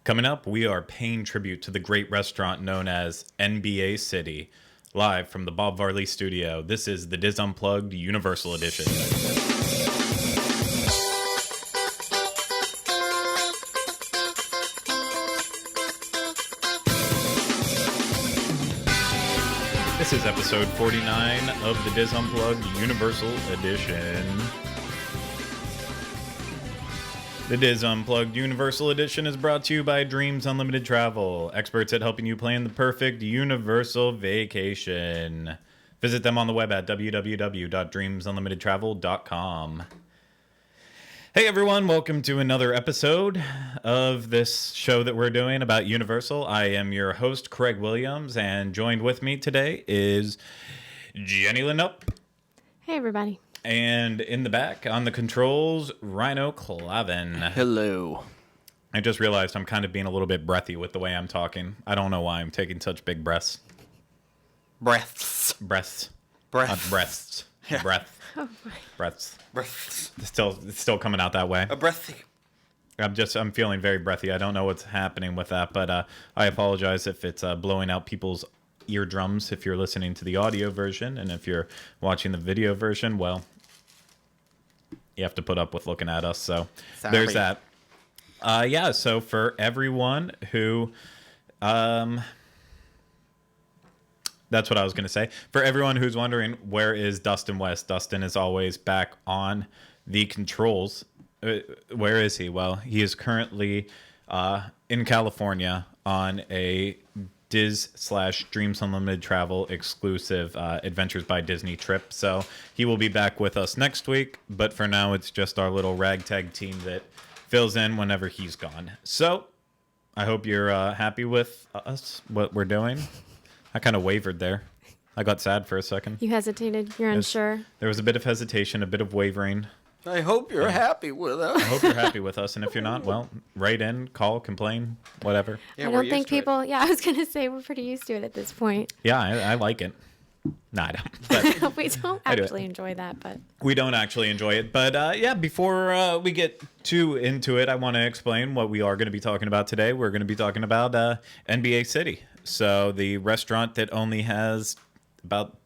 Coming up, we are paying tribute to the great restaurant known as NBA City. Live from the Bob Varley studio, this is the Diz Unplugged Universal Edition. This is episode 49 of the Diz Unplugged Universal Edition. The Diz Unplugged Universal Edition is brought to you by Dreams Unlimited Travel, experts at helping you plan the perfect universal vacation. Visit them on the web at www.dreamsunlimitedtravel.com. Hey everyone, welcome to another episode of this show that we're doing about Universal. I am your host, Craig Williams, and joined with me today is Jenny Lindup. Hey everybody. And in the back, on the controls, Rhino Clavin. Hello. I just realized I'm kind of being a little bit breathy with the way I'm talking. I don't know why I'm taking such big breaths. Breaths. Breaths. Breath. Not breaths. Yeah. Breath. Oh my. Breaths. Breaths. It's still coming out that way. A breathy. I'm feeling very breathy. I don't know what's happening with that, but I apologize if it's blowing out people's eardrums if you're listening to the audio version, and if you're watching the video version, well, you have to put up with looking at us. So Sorry. There's that. Yeah. So for everyone who, that's what I was going to say. For everyone who's wondering, where is Dustin West? Dustin is always back on the controls. Where is he? Well, he is currently in California on a Diz/Dreams Unlimited Travel exclusive Adventures by Disney trip. So he will be back with us next week. But for now, it's just our little ragtag team that fills in whenever he's gone. So I hope you're happy with us, what we're doing. I kind of wavered there. I got sad for a second. You hesitated? You're unsure? There was a bit of hesitation, a bit of wavering. I hope you're happy with us. I hope you're happy with us, and if you're not, well, write in, call, complain, whatever. Yeah, I we're don't think used to it. people... Yeah, I was going to say we're pretty used to it at this point. Yeah, I like it. No, I don't. But We don't I do it. actually enjoy that, but... we don't actually enjoy it. But yeah, before we get too into it, I want to explain what we are going to be talking about today. We're going to be talking about NBA City. So the restaurant that only has about,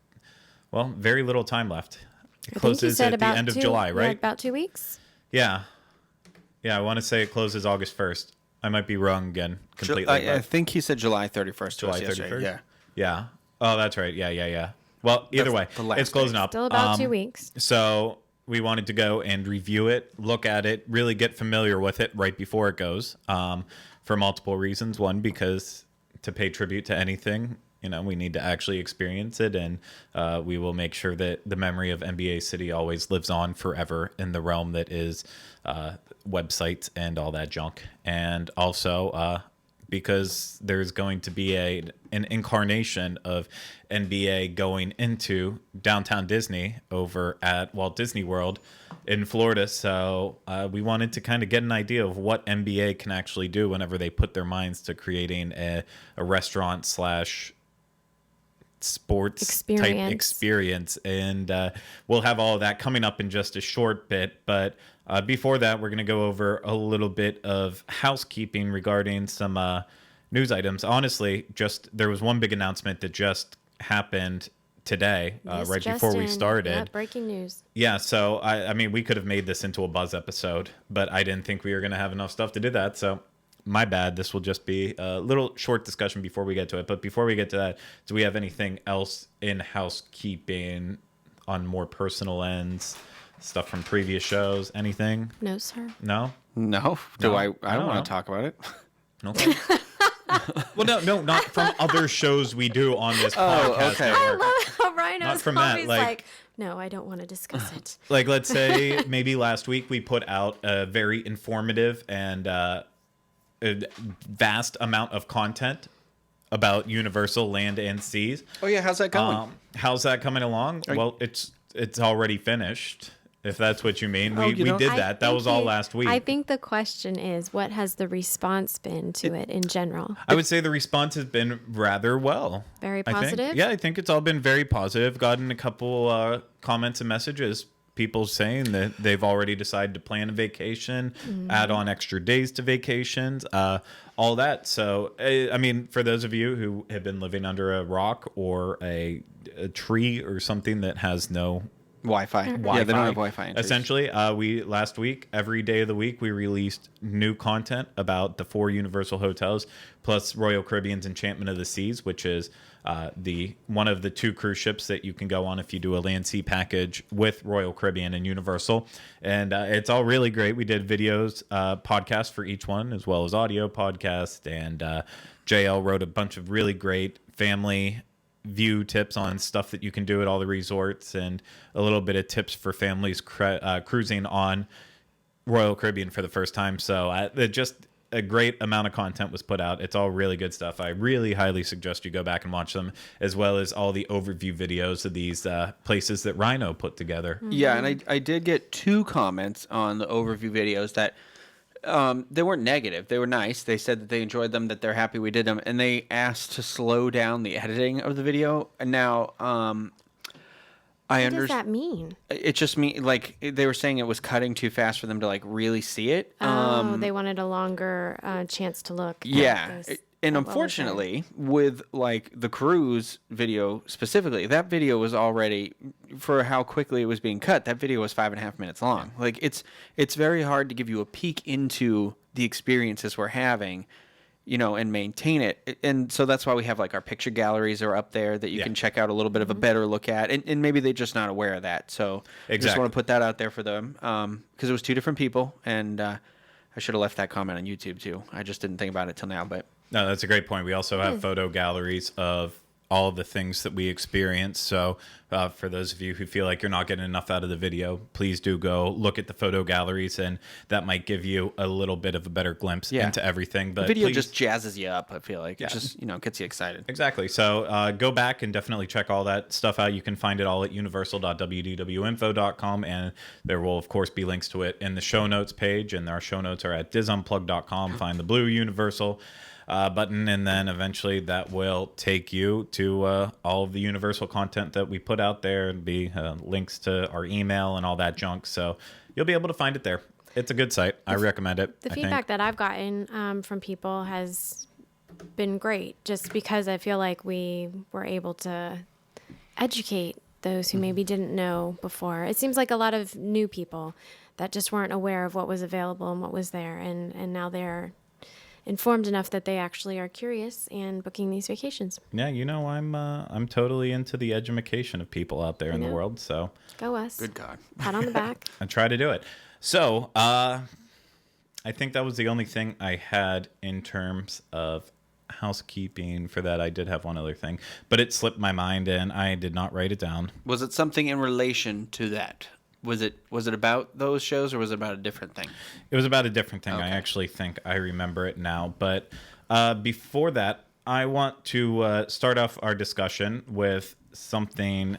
well, very little time left. It closes at the end of July, right? About 2 weeks? Yeah. Yeah, I want to say it closes August 1st. I might be wrong again completely. I think he said July 31st. July to us yesterday. 31st? Yeah. Yeah. Oh, that's right. Yeah. Well, either way, the last it's closing up. Still about 2 weeks. So we wanted to go and review it, look at it, really get familiar with it right before it goes, for multiple reasons. One, because to pay tribute to anything, we need to actually experience it, and we will make sure that the memory of NBA City always lives on forever in the realm that is websites and all that junk. And also because there's going to be an incarnation of NBA going into downtown Disney over at Walt Disney World in Florida. So we wanted to kind of get an idea of what NBA can actually do whenever they put their minds to creating a restaurant / sports type experience, and we'll have all of that coming up in just a short bit. But before that, we're going to go over a little bit of housekeeping regarding some news items. Honestly, there was one big announcement that just happened today, right before we started. Yeah, breaking news. Yeah, so I mean, we could have made this into a buzz episode, but I didn't think we were going to have enough stuff to do that, so my bad. This will just be a little short discussion before we get to it. But before we get to that, do we have anything else in housekeeping on more personal ends? Stuff from previous shows? Anything? No, sir. No? No. I don't want to talk about it. Okay. Well, no, not from other shows we do on this podcast. Okay. I network. love how Rhino's Not from that, always like- no, I don't want to discuss it. Like, let's say maybe last week we put out a very informative and a vast amount of content about Universal Land and Seas. Oh yeah, how's that going? How's that coming along? Well, it's already finished, if that's what you mean. We did that. That was all last week. I think the question is, what has the response been to it in general? I would say the response has been rather well. Very I think. positive? Yeah, I think it's all been very positive. Gotten a couple comments and messages people saying that they've already decided to plan a vacation, add on extra days to vacations, all that. So, I mean, for those of you who have been living under a rock or a tree or something that has no Wi-Fi. Yeah, they don't have Wi-Fi. Essentially, we last week, every day of the week, we released new content about the 4 Universal hotels, plus Royal Caribbean's Enchantment of the Seas, which is the one of the 2 cruise ships that you can go on if you do a land sea package with Royal Caribbean and Universal. And it's all really great. We did videos, podcasts for each one, as well as audio podcasts. And JL wrote a bunch of really great family view tips on stuff that you can do at all the resorts, and a little bit of tips for families cruising on Royal Caribbean for the first time. So just a great amount of content was put out. It's all really good stuff. I really highly suggest you go back and watch them, as well as all the overview videos of these places that Rhino put together. Yeah, and I did get 2 comments on the overview videos that they weren't negative. They were nice. They said that they enjoyed them, that they're happy we did them, and they asked to slow down the editing of the video. And now, What does that mean? It just means, like, they were saying it was cutting too fast for them to, like, really see it. They wanted a longer chance to look. Yeah. And unfortunately, with like the cruise video specifically, that video was already, for how quickly it was being cut, that video was 5.5 minutes long. Like it's very hard to give you a peek into the experiences we're having, and maintain it. And so that's why we have like our picture galleries are up there that you can check out a little bit of a better look at. And maybe they're just not aware of that. So I just want to put that out there for them, because it was 2 different people, and I should have left that comment on YouTube too. I just didn't think about it till now, but. No, that's a great point. We also have photo galleries of all of the things that we experience. So for those of you who feel like you're not getting enough out of the video, please do go look at the photo galleries, and that might give you a little bit of a better glimpse into everything. But the video just jazzes you up, I feel like. It just, gets you excited. Exactly. So go back and definitely check all that stuff out. You can find it all at universal.wdwinfo.com, and there will, of course, be links to it in the show notes page, and our show notes are at disunplug.com. Find the blue Universal button, and then eventually that will take you to all of the Universal content that we put out there, and be links to our email and all that junk. So you'll be able to find it there. It's a good site. I recommend it. The feedback that I've gotten from people has been great, just because I feel like we were able to educate those who maybe didn't know before. It seems like a lot of new people that just weren't aware of what was available and what was there, and now they're informed enough that they actually are curious and booking these vacations. Yeah, I'm totally into the education of people out there in the world. So go us. Good God. Pat on the back. I try to do it. So I think that was the only thing I had in terms of housekeeping. For that, I did have one other thing, but it slipped my mind and I did not write it down. Was it something in relation to that? Was it about those shows, or was it about a different thing? It was about a different thing. Okay. I actually think I remember it now. But before that, I want to start off our discussion with something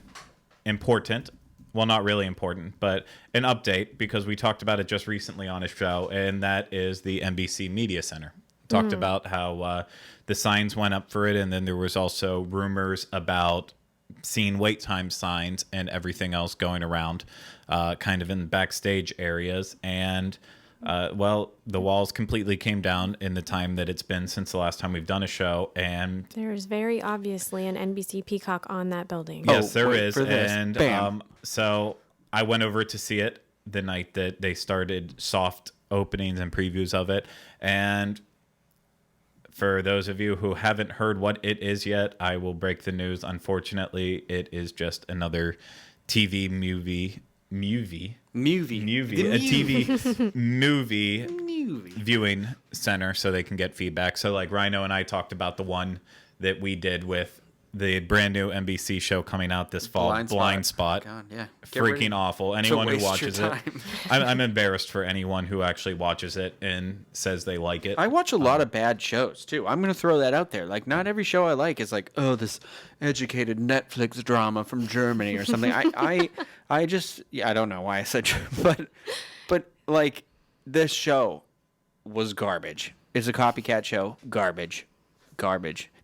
important. Well, not really important, but an update, because we talked about it just recently on a show, and that is the NBC Media Center. Talked about how the signs went up for it, and then there was also rumors about seeing wait time signs and everything else going around kind of in backstage areas. And the walls completely came down in the time that it's been since the last time we've done a show. And there's very obviously an NBC Peacock on that building. Yes, there is. And so I went over to see it the night that they started soft openings and previews of it. And for those of you who haven't heard what it is yet, I will break the news. Unfortunately, it is just another TV movie, a TV movie viewing center, so they can get feedback. So like Rhino and I talked about the one that we did with the brand new NBC show coming out this fall, Blind Spot. God, yeah. Freaking awful. Anyone who watches it. I'm embarrassed for anyone who actually watches it and says they like it. I watch a lot of bad shows, too. I'm going to throw that out there. Like, not every show I like is like, oh, this educated Netflix drama from Germany or something. I just, I don't know why I said, but like, this show was garbage. It's a copycat show. Garbage.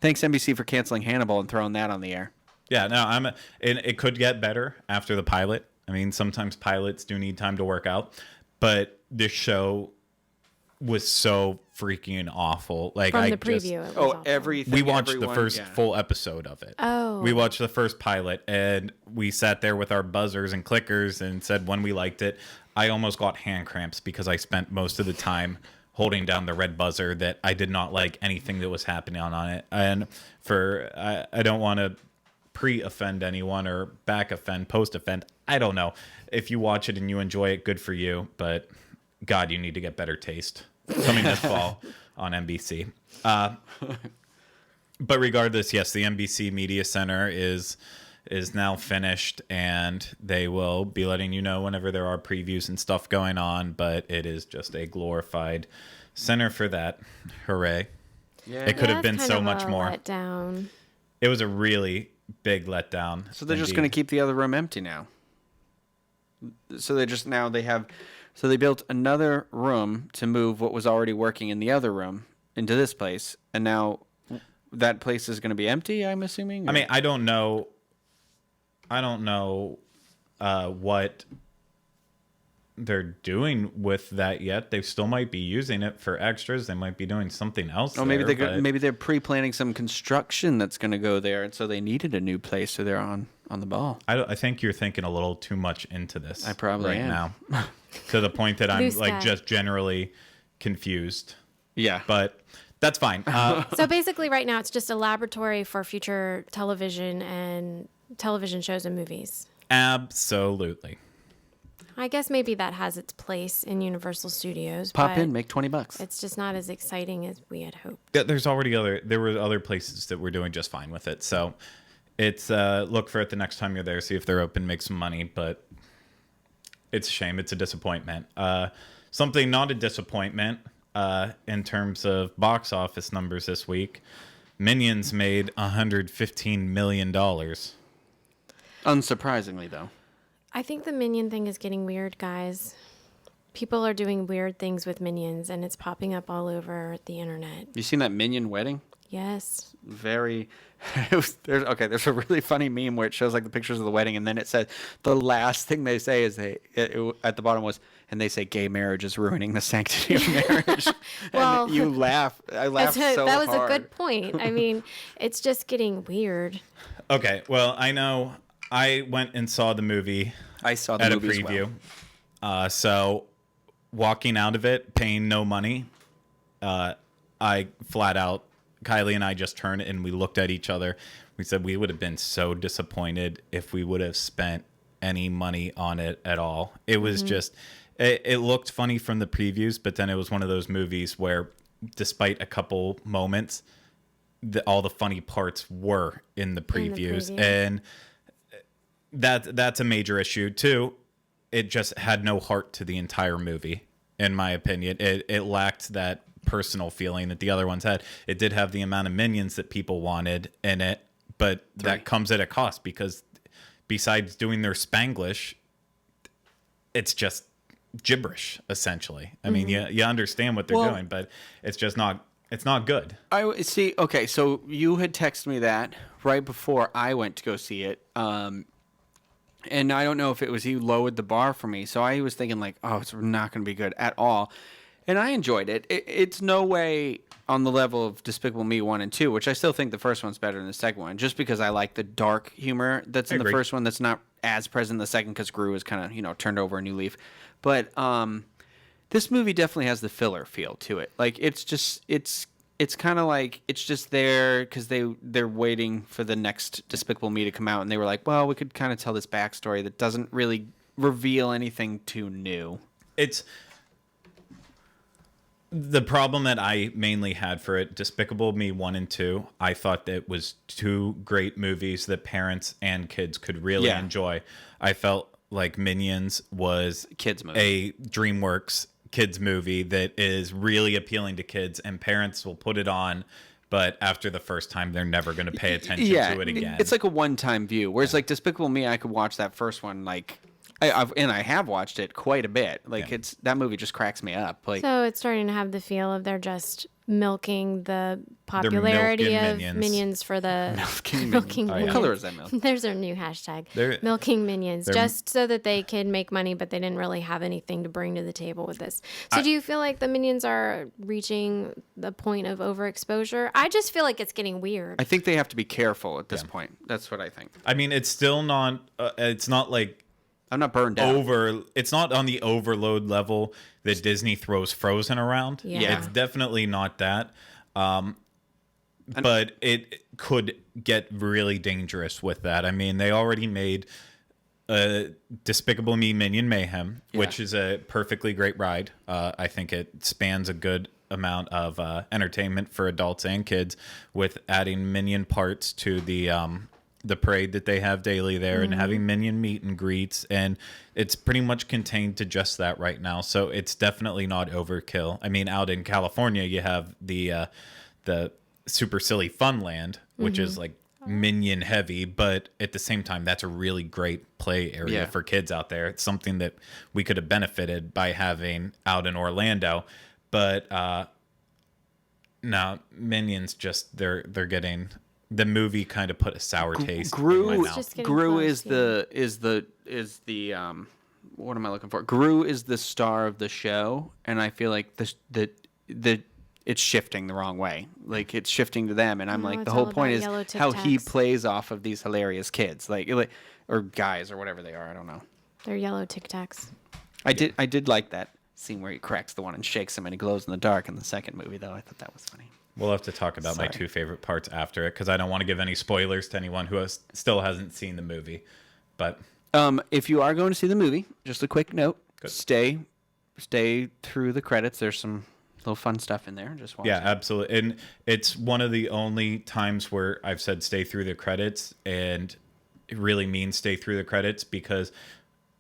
Thanks, NBC, for canceling Hannibal and throwing that on the air. Yeah, no, and it could get better after the pilot I mean, sometimes pilots do need time to work out, but this show was so freaking awful. Like From I the just, preview, it was Oh, awful. everything. we watched everyone, the first yeah. full episode of it. Oh. We watched the first pilot, and we sat there with our buzzers and clickers and said when we liked it. I almost got hand cramps because I spent most of the time holding down the red buzzer that I did not like anything that was happening on it. And I don't want to pre-offend anyone or back-offend, post-offend. I don't know. If you watch it and you enjoy it, good for you. But God, you need to get better taste. Coming this fall on NBC. But regardless, yes, the NBC Media Center is now finished, and they will be letting you know whenever there are previews and stuff going on. But it is just a glorified center for that. Hooray! Yeah. It could have That's been kind so of much a more. letdown. It was a really big letdown. So they're just going to keep the other room empty now. So they just now they have, so they built another room to move what was already working in the other room into this place, and now that place is going to be empty. I'm assuming. I mean, I don't know. What they're doing with that yet. They still might be using it for extras. They might be doing something else. Oh, maybe there, maybe they're pre-planning some construction that's going to go there, and so they needed a new place, so they're on the ball. I think you're thinking a little too much into this. I probably right am. now, to the point that I'm Blue like sky. just generally confused. Yeah, But that's fine. So basically, right now, it's just a laboratory for future television and television shows and movies. Absolutely. I guess maybe that has its place in Universal Studios. pop but in, make $20. It's just not as exciting as we had hoped. Yeah, there were other places that were doing just fine with it. So it's look for it the next time you're there, see if they're open, make some money. But it's a shame. It's a disappointment. Something not a disappointment in terms of box office numbers this week. Minions made $115 million. Unsurprisingly, though. I think the Minion thing is getting weird, guys. People are doing weird things with Minions, and it's popping up all over the internet. You seen that Minion wedding? Yes. Very. There's a really funny meme where it shows like the pictures of the wedding, and then it says the last thing they say is at the bottom was, and they say gay marriage is ruining the sanctity of marriage. Well, and you laugh. I laughed so that was hard. a good point. I mean, it's just getting weird. Okay, well, I know I went and saw the movie I saw the at a movie as preview. well. So walking out of it, paying no money, I flat out, Kylie and I just turned and we looked at each other. We said we would have been so disappointed if we would have spent any money on it at all. It was just, it looked funny from the previews, but then it was one of those movies where despite a couple moments, all the funny parts were in the previews. And that's a major issue too. It just had no heart to the entire movie, in my opinion. It lacked that personal feeling that the other ones had. It did have the amount of minions that people wanted in it, but that comes at a cost because besides doing their Spanglish, it's just gibberish essentially. I mean, you understand what they're doing, but it's just not. It's not good. I see. Okay, so you had texted me that right before I went to go see it. And I don't know if it was you lowered the bar for me. So I was thinking like, oh, it's not going to be good at all. And I enjoyed it. It's no way on the level of Despicable Me 1 and 2, which I still think the first one's better than the second one, just because I like the dark humor that's in the first one that's not as present in the second because Gru is kind of, turned over a new leaf. But this movie definitely has the filler feel to it. Like, it's kind of like it's just there because they're waiting for the next Despicable Me to come out, and they were like, well, we could kind of tell this backstory that doesn't really reveal anything too new. It's the problem that I mainly had for it. Despicable Me 1 and 2, I thought that was two great movies that parents and kids could really enjoy. I felt like Minions was Kids movie. a DreamWorks kids movie that is really appealing to kids, and parents will put it on, but after the first time they're never going to pay attention to it again. It's like a one-time view, whereas like Despicable Me, I could watch that first one like I have watched it quite a bit. Like that movie just cracks me up. Like, So it's starting to have the feel of they're just milking the popularity of Minions. Minions for the Milking Minions. What color is that milk? There's their new hashtag. Milking Minions, just so that they can make money, but they didn't really have anything to bring to the table with this. So do you feel like the Minions are reaching the point of overexposure? I just feel like it's getting weird. I think they have to be careful at this point. That's what I think. I mean, it's still not. It's not like I'm not burned out. It's not on the overload level that Disney throws Frozen around. Yeah. It's definitely not that. But it could get really dangerous with that. I mean, they already made Despicable Me Minion Mayhem, which is a perfectly great ride. I think it spans a good amount of entertainment for adults and kids with adding Minion parts to the parade that they have daily there and having Minion meet and greets, and it's pretty much contained to just that right now. So it's definitely not overkill. I mean, out in California, you have the Super Silly Funland, which is like Minion heavy, but at the same time, that's a really great play area for kids out there. It's something that we could have benefited by having out in Orlando, but now Minions just they're getting. The movie kind of put a sour taste in my mouth. Gru is the what am I looking for? Gru is the star of the show, and I feel like it's shifting the wrong way. Like it's shifting to them, and I'm like, the whole point is how he plays off of these hilarious kids, like or guys or whatever they are. I don't know. They're yellow Tic Tacs. I did like that scene where he cracks the one and shakes him, and he glows in the dark in the second movie, though. I thought that was funny. We'll have to talk about my two favorite parts after it because I don't want to give any spoilers to anyone who still hasn't seen the movie. But if you are going to see the movie, just a quick note: stay through the credits. There's some little fun stuff in there. Just watch. Yeah, absolutely. And it's one of the only times where I've said stay through the credits, and it really means stay through the credits because,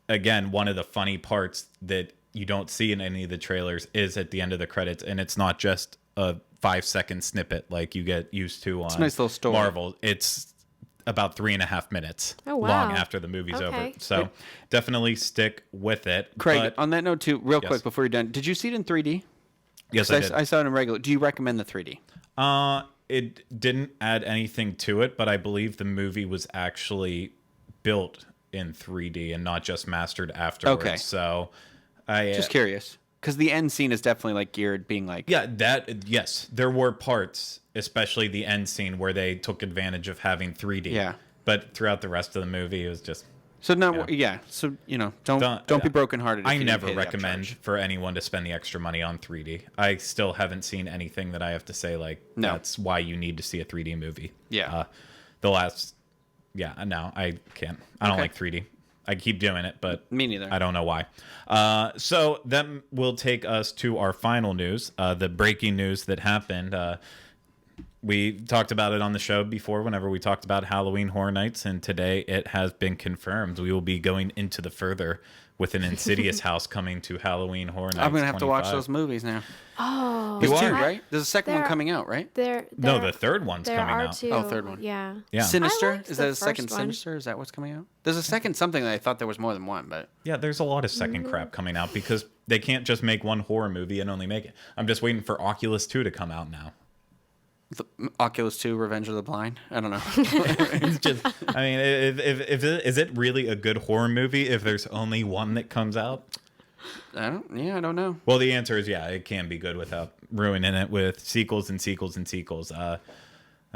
again, one of the funny parts that you don't see in any of the trailers is at the end of the credits, and it's not just a 5-second snippet like you get used to on it's a nice little story. Marvel. It's about 3.5 minutes long after the movie's over. So definitely stick with it. Craig, on that note too, real quick before you're done, did you see it in 3D? Yes, I did. I saw it in regular. Do you recommend the 3D? It didn't add anything to it, but I believe the movie was actually built in 3D and not just mastered afterwards. Okay. So I just curious. Because the end scene is definitely like geared being like... Yeah, yes. There were parts, especially the end scene, where they took advantage of having 3D. Yeah. But throughout the rest of the movie, it was just... So, So, don't be brokenhearted. I never recommend for anyone to spend the extra money on 3D. I still haven't seen anything that I have to say, that's why you need to see a 3D movie. Yeah. No, I can't. I don't like 3D. I keep doing it, but me neither. I don't know why. So that will take us to our final news, the breaking news that happened. We talked about it on the show before whenever we talked about Halloween Horror Nights, and today it has been confirmed. We will be going into the further with an Insidious house coming to Halloween Horror Nights. I'm going to have to watch those movies now. Oh. There's two, right? There's a second one coming out, right? No, the third one's coming out. Two. Oh, third one. Yeah. Sinister? Is that a second Sinister? Is that what's coming out? There's a second something that I thought there was more than one, but... Yeah, there's a lot of second crap coming out because they can't just make one horror movie and only make it. I'm just waiting for Oculus 2 to come out now. Oculus 2, Revenge of the Blind? I don't know. It's just, I mean, is it really a good horror movie if there's only one that comes out? I don't know. Well, the answer is it can be good without ruining it with sequels and sequels and sequels. I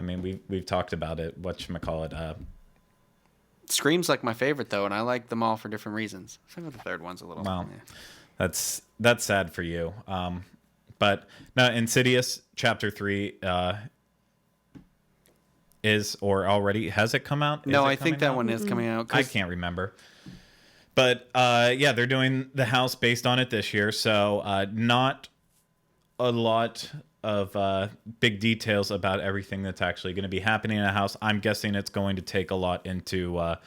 mean, we've talked about it. Whatchamacallit? Scream's like my favorite though, and I like them all for different reasons. I think the third one's a little. Well, that's sad for you. But now Insidious Chapter 3 is or already has it come out? No, I think that one is coming out. I can't remember. But they're doing the house based on it this year, so not a lot of big details about everything that's actually going to be happening in a house. I'm guessing it's going to take a lot into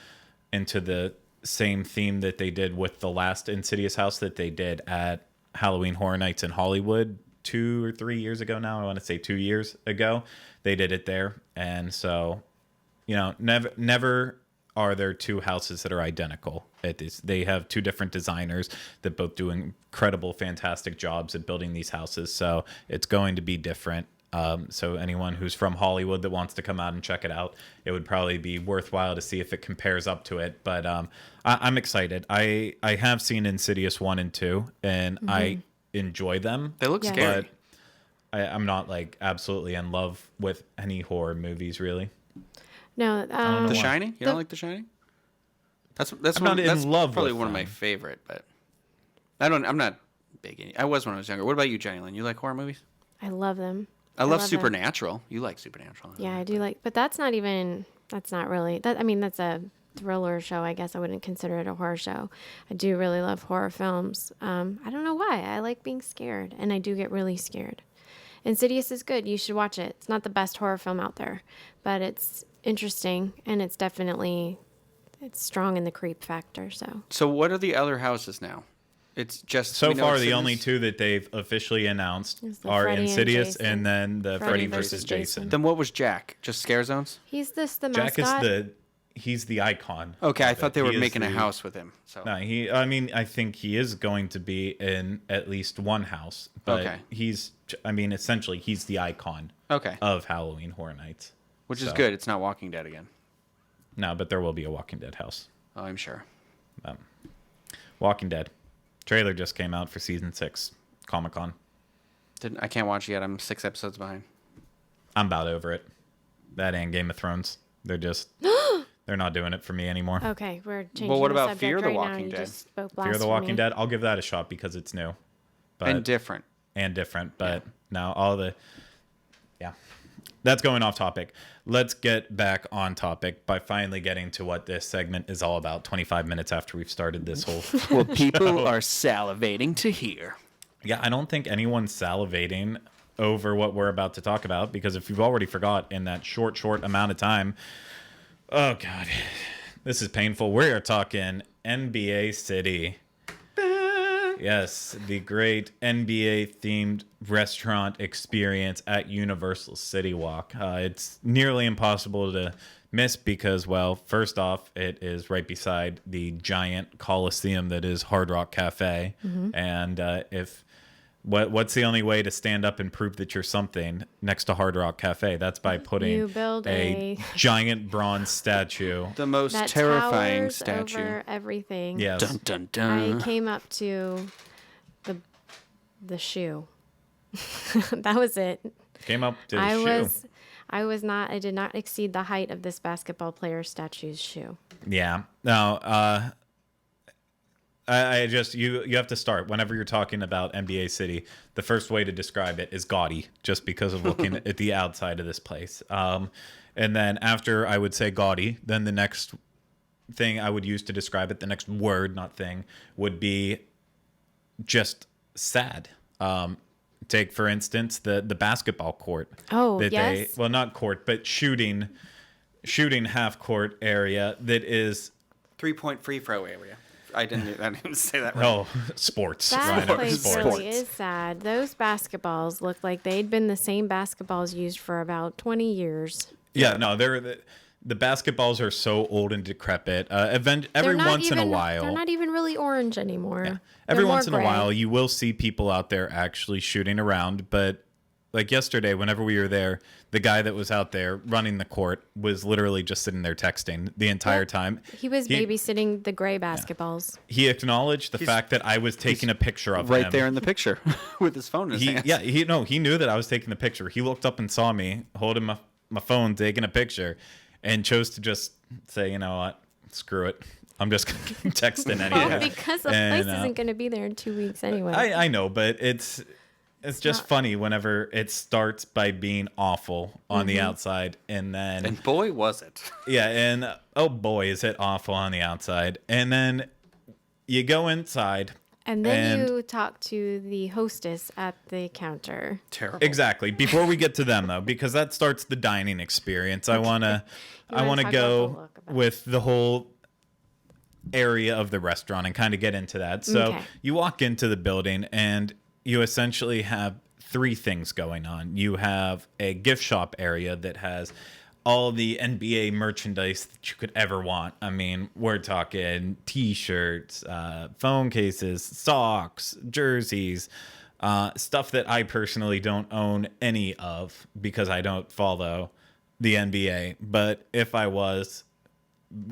the same theme that they did with the last Insidious house that they did at Halloween Horror Nights in Hollywood 2 or 3 years ago now. I want to say 2 years ago. They did it there. And so, never are there two houses that are identical. They have two different designers that both do incredible, fantastic jobs at building these houses. So it's going to be different. So anyone who's from Hollywood that wants to come out and check it out, it would probably be worthwhile to see if it compares up to it. But I'm excited. I have seen Insidious 1 and 2, and I enjoy them. They look scary. But I'm not like absolutely in love with any horror movies, really. No, The Shining? You don't like The Shining? That's I'm not in love probably with one of my them. favorite, but I'm not big in. I was when I was younger. What about you, Jenny Lynn? You like horror movies? I love them. I love them. Supernatural. You like Supernatural. Yeah, I do like, but that's not really that. I mean, that's a thriller show. I guess I wouldn't consider it a horror show. I do really love horror films. I don't know why. I like being scared, and I do get really scared. Insidious is good. You should watch it. It's not the best horror film out there, but it's interesting, and it's strong in the creep factor. So what are the other houses now? It's just so far the only two that they've officially announced are Freddy and Insidious Jason. and then the Freddy Freddy versus versus Jason. Jason. Then what was Jack? Just scare zones? He's the Jack mascot. he's the icon. Okay, I of thought it. they were He is making a the- house with him. So No, I think he is going to be in at least one house, but Okay. essentially he's the icon okay, of Halloween Horror Nights. which is so- good. It's not Walking Dead again. No, but there will be a Walking Dead house. Oh, I'm sure. Walking Dead. Trailer just came out for season 6, Comic-Con. I can't watch it yet. I'm 6 episodes behind. I'm about over it. That and Game of Thrones. They're just they're not doing it for me anymore. Okay, we're changing. Well, what the about subject Fear the right now. Walking You Dead? just spoke Fear the Walking blasphemy. Dead, I'll give that a shot because it's new. But And different. and different, but now that's going off topic. Let's get back on topic by finally getting to what this segment is all about 25 minutes after we've started this whole Well, people are salivating to hear. Yeah, I don't think anyone's salivating over what we're about to talk about, because if you've already forgot in that short amount of time, oh god, this is painful. We are talking NBA City. Yes, the great NBA themed restaurant experience at Universal CityWalk. It's nearly impossible to miss because, well, first off, it is right beside the giant coliseum that is Hard Rock Cafe. And what's the only way to stand up and prove that you're something next to Hard Rock Cafe? That's by putting You build a giant bronze statue. The most that terrifying towers statue. over everything. Yes. Dun dun dun. I came up to the shoe. That was it. Came up to the shoe. I did not exceed the height of this basketball player statue's shoe. Yeah. No, you have to start whenever you're talking about NBA City. The first way to describe it is gaudy, just because of looking at the outside of this place. And then after I would say gaudy, then the next thing I would use to describe it, the next word, not thing, would be just sad. Take for instance the basketball court. Oh, that yes. well, not court, but shooting half court area that is 3-point free throw area. I didn't even say that right. oh sports. That Ryan, place sports. really is sad. Those basketballs look like they'd been the same basketballs used for about 20 years. Yeah, no, the basketballs are so old and decrepit. Every They're not once in a even- while, They're not even really orange anymore. yeah. They're Every more once in a gray. while, you will see people out there actually shooting around. But like yesterday, whenever we were there, the guy that was out there running the court was literally just sitting there texting the entire time. He was babysitting the gray basketballs. He acknowledged the fact that I was taking a picture of Right him. there in the picture with his phone in his hands. He knew that I was taking the picture. He looked up and saw me holding my phone, taking a picture, and chose to just say, you know what, screw it. I'm just going to keep texting anyway. Well, because the place isn't going to be there in 2 weeks anyway. I know, but it's just funny whenever it starts by being awful on the outside, and then And boy, was it. yeah, and oh boy, is it awful on the outside, and then you go inside. And then And- you talk to the hostess at the counter. Terrible. Exactly. Before we get to them though, because that starts the dining experience, I wanna talk about the go look about with the whole area of the restaurant and kind of get into that. So Okay. you walk into the building and you essentially have three things going on. You have a gift shop area that has all the NBA merchandise that you could ever want. I mean, we're talking T-shirts, phone cases, socks, jerseys, stuff that I personally don't own any of because I don't follow the NBA. But if I was,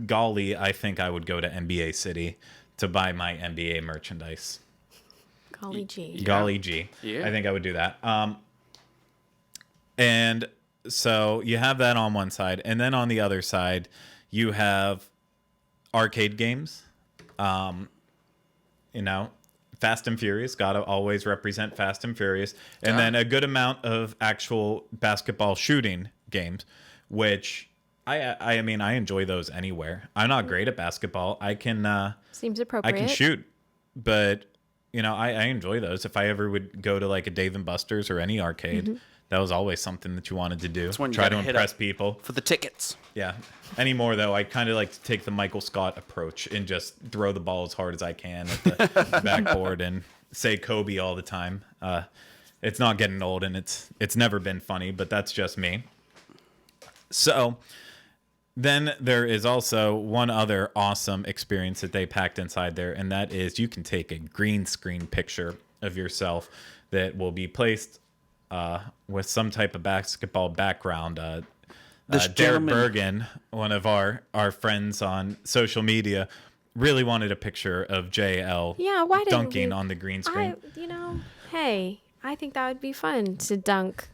golly, I think I would go to NBA City to buy my NBA merchandise. Golly gee. Golly gee. Yeah. I think I would do that. And so you have that on one side. And then on the other side, you have arcade games. You know, Fast and Furious. Got to always represent Fast and Furious. And then a good amount of actual basketball shooting games, which I mean, I enjoy those anywhere. I'm not great at basketball. I can... Seems appropriate. I can shoot, but... You know, I enjoy those. If I ever would go to like a Dave and Buster's or any arcade, that was always something that you wanted to do. Try to impress people. For the tickets. Yeah. Anymore, though, I kind of like to take the Michael Scott approach and just throw the ball as hard as I can at the backboard and say Kobe all the time. It's not getting old, and it's never been funny, but that's just me. So... Then there is also one other awesome experience that they packed inside there, and that is you can take a green screen picture of yourself that will be placed with some type of basketball background. Derek Bergen, one of our friends on social media, really wanted a picture of JL dunking on the green screen. Hey, I think that would be fun to dunk.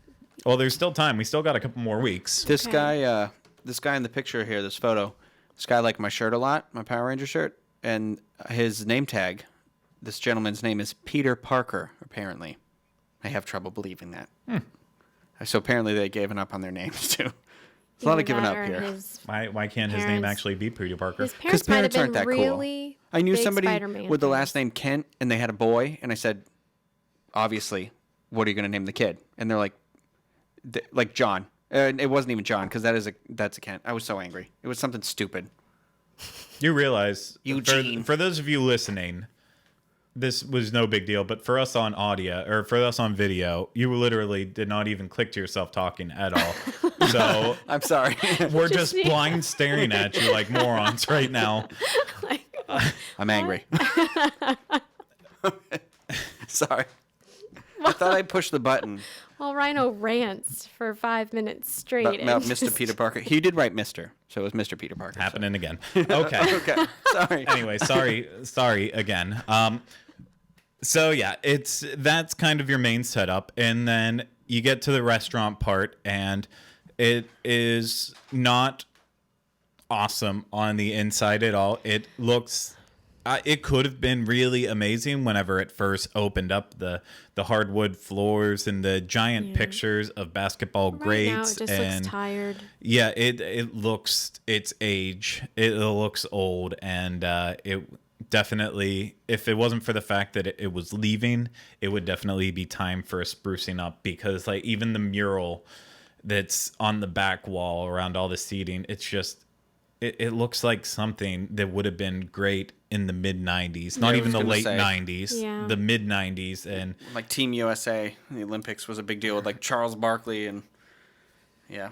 Well, there's still time. We still got a couple more weeks. This guy in the picture here, this photo, this guy liked my shirt a lot, my Power Ranger shirt, and his name tag, this gentleman's name is Peter Parker, apparently. I have trouble believing that. So apparently they've given up on their names, too. There's a lot of giving up here. Why can't his name actually be Peter Parker? His parents might have been aren't that really cool. I knew big somebody Spider-Man with the fans. last name Kent, and they had a boy, and I said, obviously, what are you going to name the kid? And they're like John. It wasn't even John, because that's a Kent. I was so angry. It was something stupid. You realize, Eugene. for those of you listening, this was no big deal. But for us on audio, or for us on video, you literally did not even click to yourself talking at all. So I'm sorry. We're just blind staring at you like morons right now. I'm angry. Sorry. I thought I pushed the button. Well, Rhino rants for 5 minutes straight. About Mr. Peter Parker. He did write Mr., so it was Mr. Peter Parker. Happening again. Okay. Okay. Sorry. Anyway, sorry again. So yeah, that's kind of your main setup, and then you get to the restaurant part, and it is not awesome on the inside at all. It looks. It could have been really amazing whenever it first opened up, the hardwood floors and the giant pictures of basketball greats. Now it just looks tired. Yeah, it looks its age. It looks old, and it definitely, if it wasn't for the fact that it was leaving, it would definitely be time for a sprucing up, because like even the mural that's on the back wall around all the seating, it's just. It looks like something that would have been great in the mid 90s, not even the late 90s, the mid 90s. And like Team USA, the Olympics was a big deal with like Charles Barkley and yeah.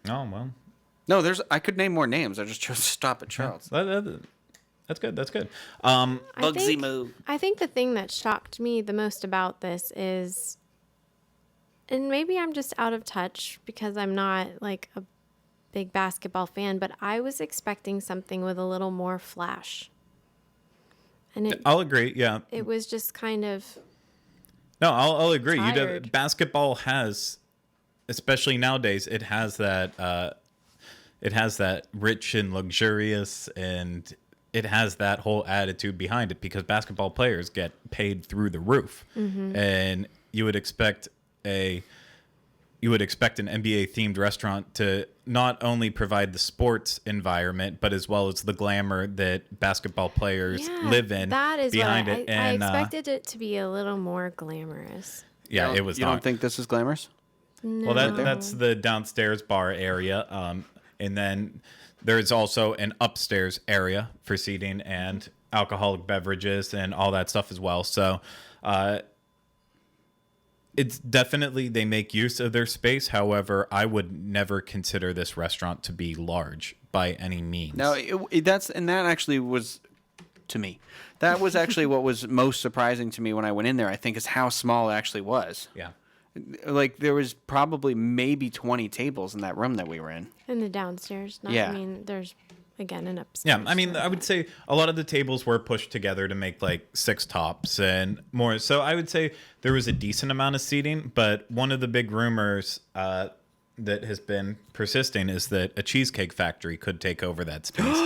Oh, well. No, I could name more names. I just chose to stop at Charles. That's good. That's good. Bugsy Moo. I think the thing that shocked me the most about this is, and maybe I'm just out of touch because I'm not like a big basketball fan, but I was expecting something with a little more flash. And I'll agree. Yeah. It was just kind of. No, I'll agree. Tired. Basketball has, especially nowadays, it has that rich and luxurious, and it has that whole attitude behind it, because basketball players get paid through the roof, and you would expect an NBA themed restaurant to not only provide the sports environment, but as well as the glamour that basketball players live in. That is behind what it. I expected it to be a little more glamorous. Yeah, it was You not. don't think this is glamorous? No. Well, that's the downstairs bar area, and then there's also an upstairs area for seating and alcoholic beverages and all that stuff as well. So It's definitely they make use of their space. However, I would never consider this restaurant to be large by any means. No, that actually was, to me, that was actually what was most surprising to me when I went in there, I think, is how small it actually was. Yeah. Like, there was probably maybe 20 tables in that room that we were in. In the downstairs. Yeah. I mean, there's, again, an upstairs. Yeah, I mean, I would say a lot of the tables were pushed together to make like 6 tops and more. So I would say there was a decent amount of seating, but one of the big rumors that has been persisting is that a Cheesecake Factory could take over that space.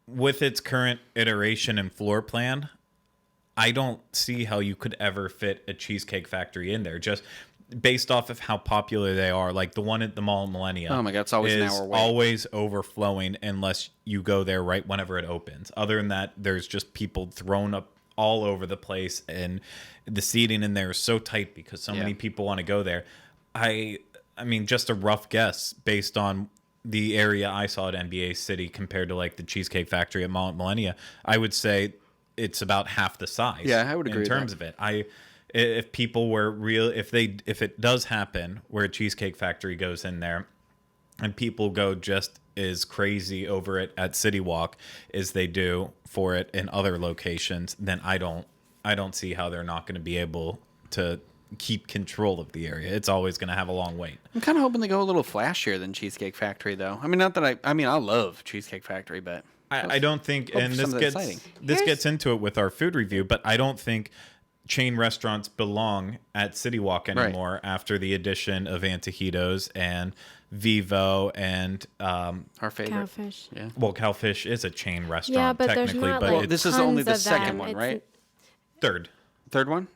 With its current iteration and floor plan, I don't see how you could ever fit a Cheesecake Factory in there, just based off of how popular they are. Like the one at the Mall at Millennia. Oh my God, it's always an hour away. Always overflowing unless you go there right whenever it opens. Other than that, there's just people thrown up all over the place, and the seating in there is so tight because so many people want to go there. I mean, just a rough guess based on the area I saw at NBA City compared to like the Cheesecake Factory at Mall at Millennia, I would say it's about half the size. Yeah, I would agree in terms of it. If people were real, if it does happen where a Cheesecake Factory goes in there, and people go just as crazy over it at CityWalk as they do for it in other locations, then I don't see how they're not going to be able to keep control of the area. It's always going to have a long wait. I'm kind of hoping they go a little flashier than Cheesecake Factory, though. I mean, not that I love Cheesecake Factory, but I don't think, and this gets into it with our food review, but I don't think chain restaurants belong at CityWalk anymore after the addition of Antojitos and Vivo and our favorite Cowfish. Yeah. Well, Cowfish is a chain restaurant, Yeah, but there's technically, not, but like, it's this is only the tons of second them. one, right? third. Third one?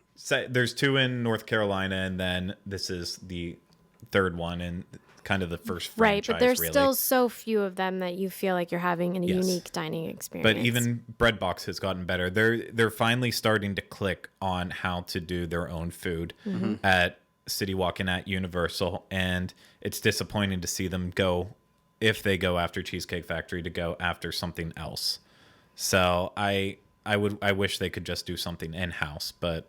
There's 2 in North Carolina, and then this is the third one, and kind of the first franchise, Right, but there's really. still so few of them that you feel like you're having a Yes. unique dining experience. But even Breadbox has gotten better. They're finally starting to click on how to do their own food at CityWalk and at Universal, and it's disappointing to see them go, if they go after Cheesecake Factory, to go after something else. So I wish they could just do something in-house, but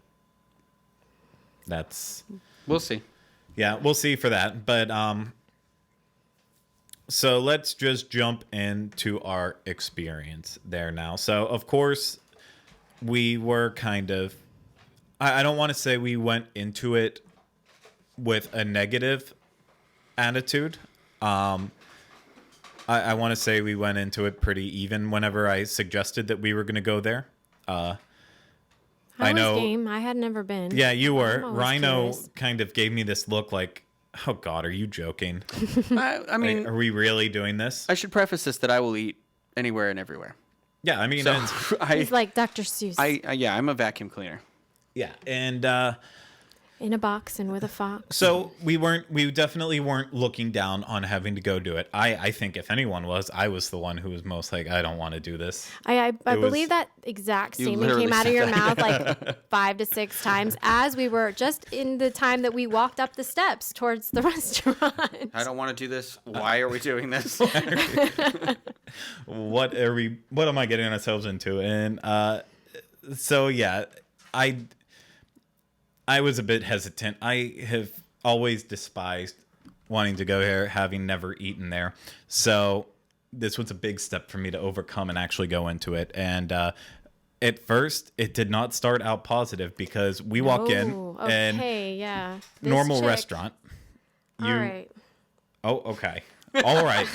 We'll see. Yeah, we'll see for that. But so let's just jump into our experience there now. So, of course, we were kind of, I don't want to say we went into it with a negative attitude. I want to say we went into it pretty even whenever I suggested that we were going to go there. I know. Game. I had never been. Yeah, you were. I'm always Rhino curious. kind of gave me this look like, oh God, are you joking? I mean, Like, are we really doing this? I should preface this that I will eat anywhere and everywhere. Yeah, I mean, So it's- He's like Dr. Seuss I'm a vacuum cleaner. yeah, and in a box and with a fox. so we definitely weren't looking down on having to go do it. I think if anyone was, I was the one who was most like, I don't want to do this. I was- believe that exact You statement literally came out of said your that. mouth like 5 to 6 times as we were just in the time that we walked up the steps towards the restaurant. I don't want to do this. Why are we doing this? What am I getting ourselves into? And so yeah, I was a bit hesitant. I have always despised wanting to go here, having never eaten there. So this was a big step for me to overcome and actually go into it. And at first, it did not start out positive because we walk in and yeah. This normal chick- restaurant. All right. Oh, okay. All right.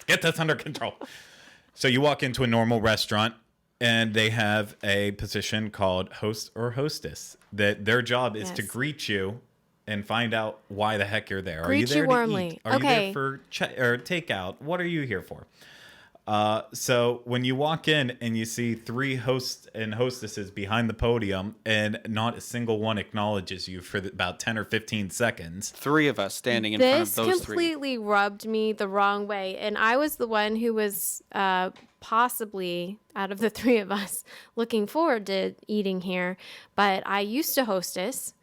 Get this under control. So you walk into a normal restaurant and they have a position called host or hostess that their job is to Yes. greet you and find out why the heck you're there. Are Greet you there you to warmly. eat? Are you Okay. there for or takeout? What are you here for? So when you walk in and you see 3 hosts and hostesses behind the podium and not a single one acknowledges you for about 10 or 15 seconds. 3 of us standing in front This of those 3. completely rubbed me the wrong way. And I was the one who was possibly, out of the 3 of us, looking forward to eating here. But I used to hostess.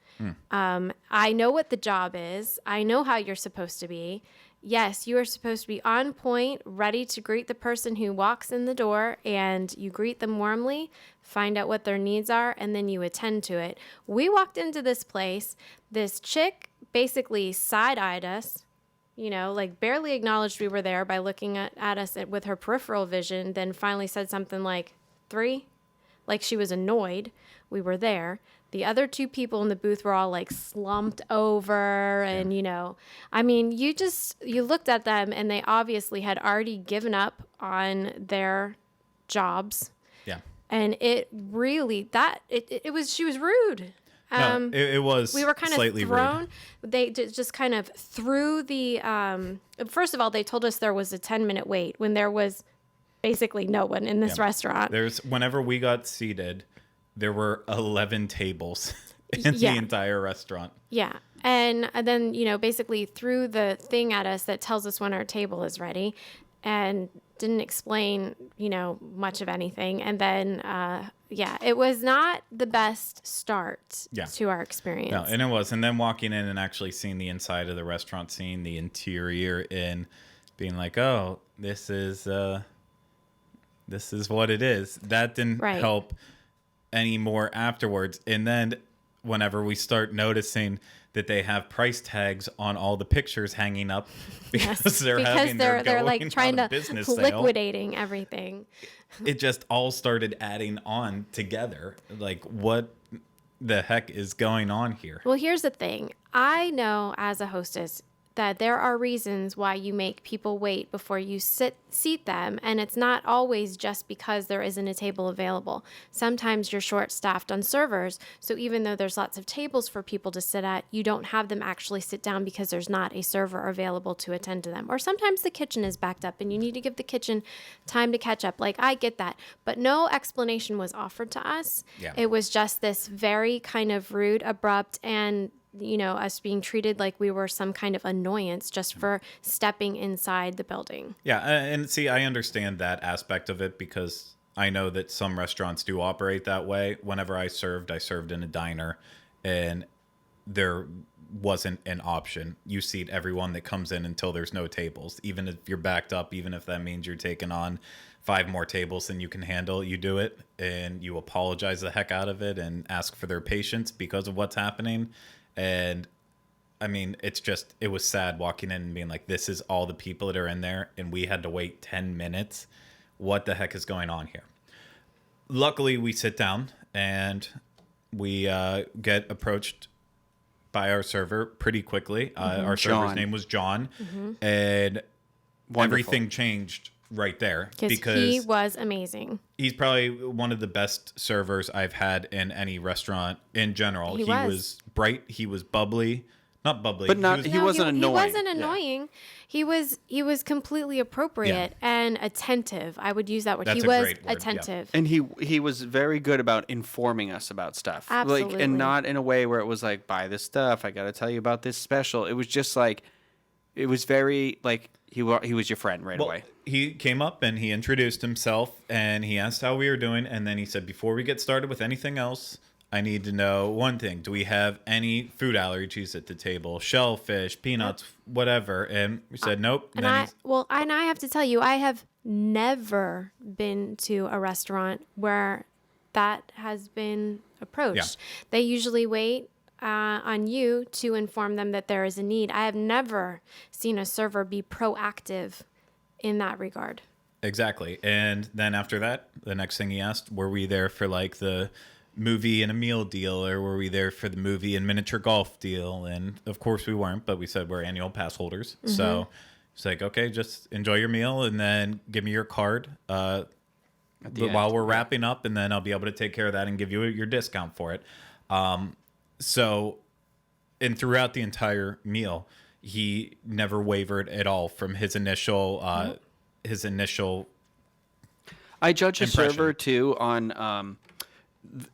I know what the job is. I know how you're supposed to be. yes, you are supposed to be on point, ready to greet the person who walks in the door, and you greet them warmly, find out what their needs are, and then you attend to it. We walked into this place. This chick basically side-eyed us, like barely acknowledged we were there by looking at us with her peripheral vision, then finally said something like 3, like she was annoyed we were there. The other 2 people in the booth were all like slumped over and, you looked at them and they obviously had already given up on their jobs. Yeah. And it really, she was rude. No, it was we were kind of thrown. Rude. They just kind of threw the, first of all, they told us there was a 10-minute wait when there was basically no one in this restaurant. Whenever we got seated, there were 11 tables in the entire restaurant. Yeah. And then, basically threw the thing at us that tells us when our table is ready and didn't explain, much of anything. And then, it was not the best start to our experience. No, and it was. And then walking in and actually seeing the inside of the restaurant, seeing the interior and being like, oh, this is what it is. That didn't help anymore afterwards. And then whenever we start noticing that they have price tags on all the pictures hanging up because they're like trying to liquidating sale, everything. It just all started adding on together. Like, what the heck is going on here? Well, here's the thing. I know as a hostess that there are reasons why you make people wait before you seat them, and it's not always just because there isn't a table available. Sometimes you're short-staffed on servers, so even though there's lots of tables for people to sit at, you don't have them actually sit down because there's not a server available to attend to them. Or sometimes the kitchen is backed up and you need to give the kitchen time to catch up. Like, I get that, but no explanation was offered to us. Yeah. It was just this very kind of rude, abrupt, and us being treated like we were some kind of annoyance just for stepping inside the building. Yeah, and see, I understand that aspect of it because I know that some restaurants do operate that way. Whenever I served in a diner, and there wasn't an option. You seat everyone that comes in until there's no tables. Even if you're backed up, even if that means you're taking on 5 more tables than you can handle, you do it, and you apologize the heck out of it and ask for their patience because of what's happening. And I mean, it was sad walking in and being like, this is all the people that are in there, and we had to wait 10 minutes. What the heck is going on here? Luckily, we sit down and we get approached by our server pretty quickly. Our server's name was John, and everything changed right there because he was amazing. He's probably one of the best servers I've had in any restaurant in general. He was bright. He was bubbly. Not bubbly. But he wasn't annoying. He wasn't annoying. Yeah. He was completely appropriate and attentive. I would use that word. That's he was great word, attentive. And he was very good about informing us about stuff. Absolutely. Like, and not in a way where it was like, buy this stuff, I got to tell you about this special. It was just like, it was very like he was your friend right away. He came up and he introduced himself and he asked how we were doing, and then he said, before we get started with anything else, I need to know one thing. Do we have any food allergies at the table? Shellfish, peanuts, whatever. And we said, nope. And I have to tell you, I have never been to a restaurant where that has been approached. Yeah. They usually wait on you to inform them that there is a need. I have never seen a server be proactive in that regard. Exactly. And then after that, the next thing he asked, were we there for like the movie and a meal deal, or were we there for the movie and miniature golf deal? And of course we weren't, but we said we're annual pass holders. Mm-hmm. So it's like, okay, just enjoy your meal and then give me your card while we're wrapping up, and then I'll be able to take care of that and give you your discount for it. So, and throughout the entire meal, he never wavered at all from his initial I judge impression. A server too on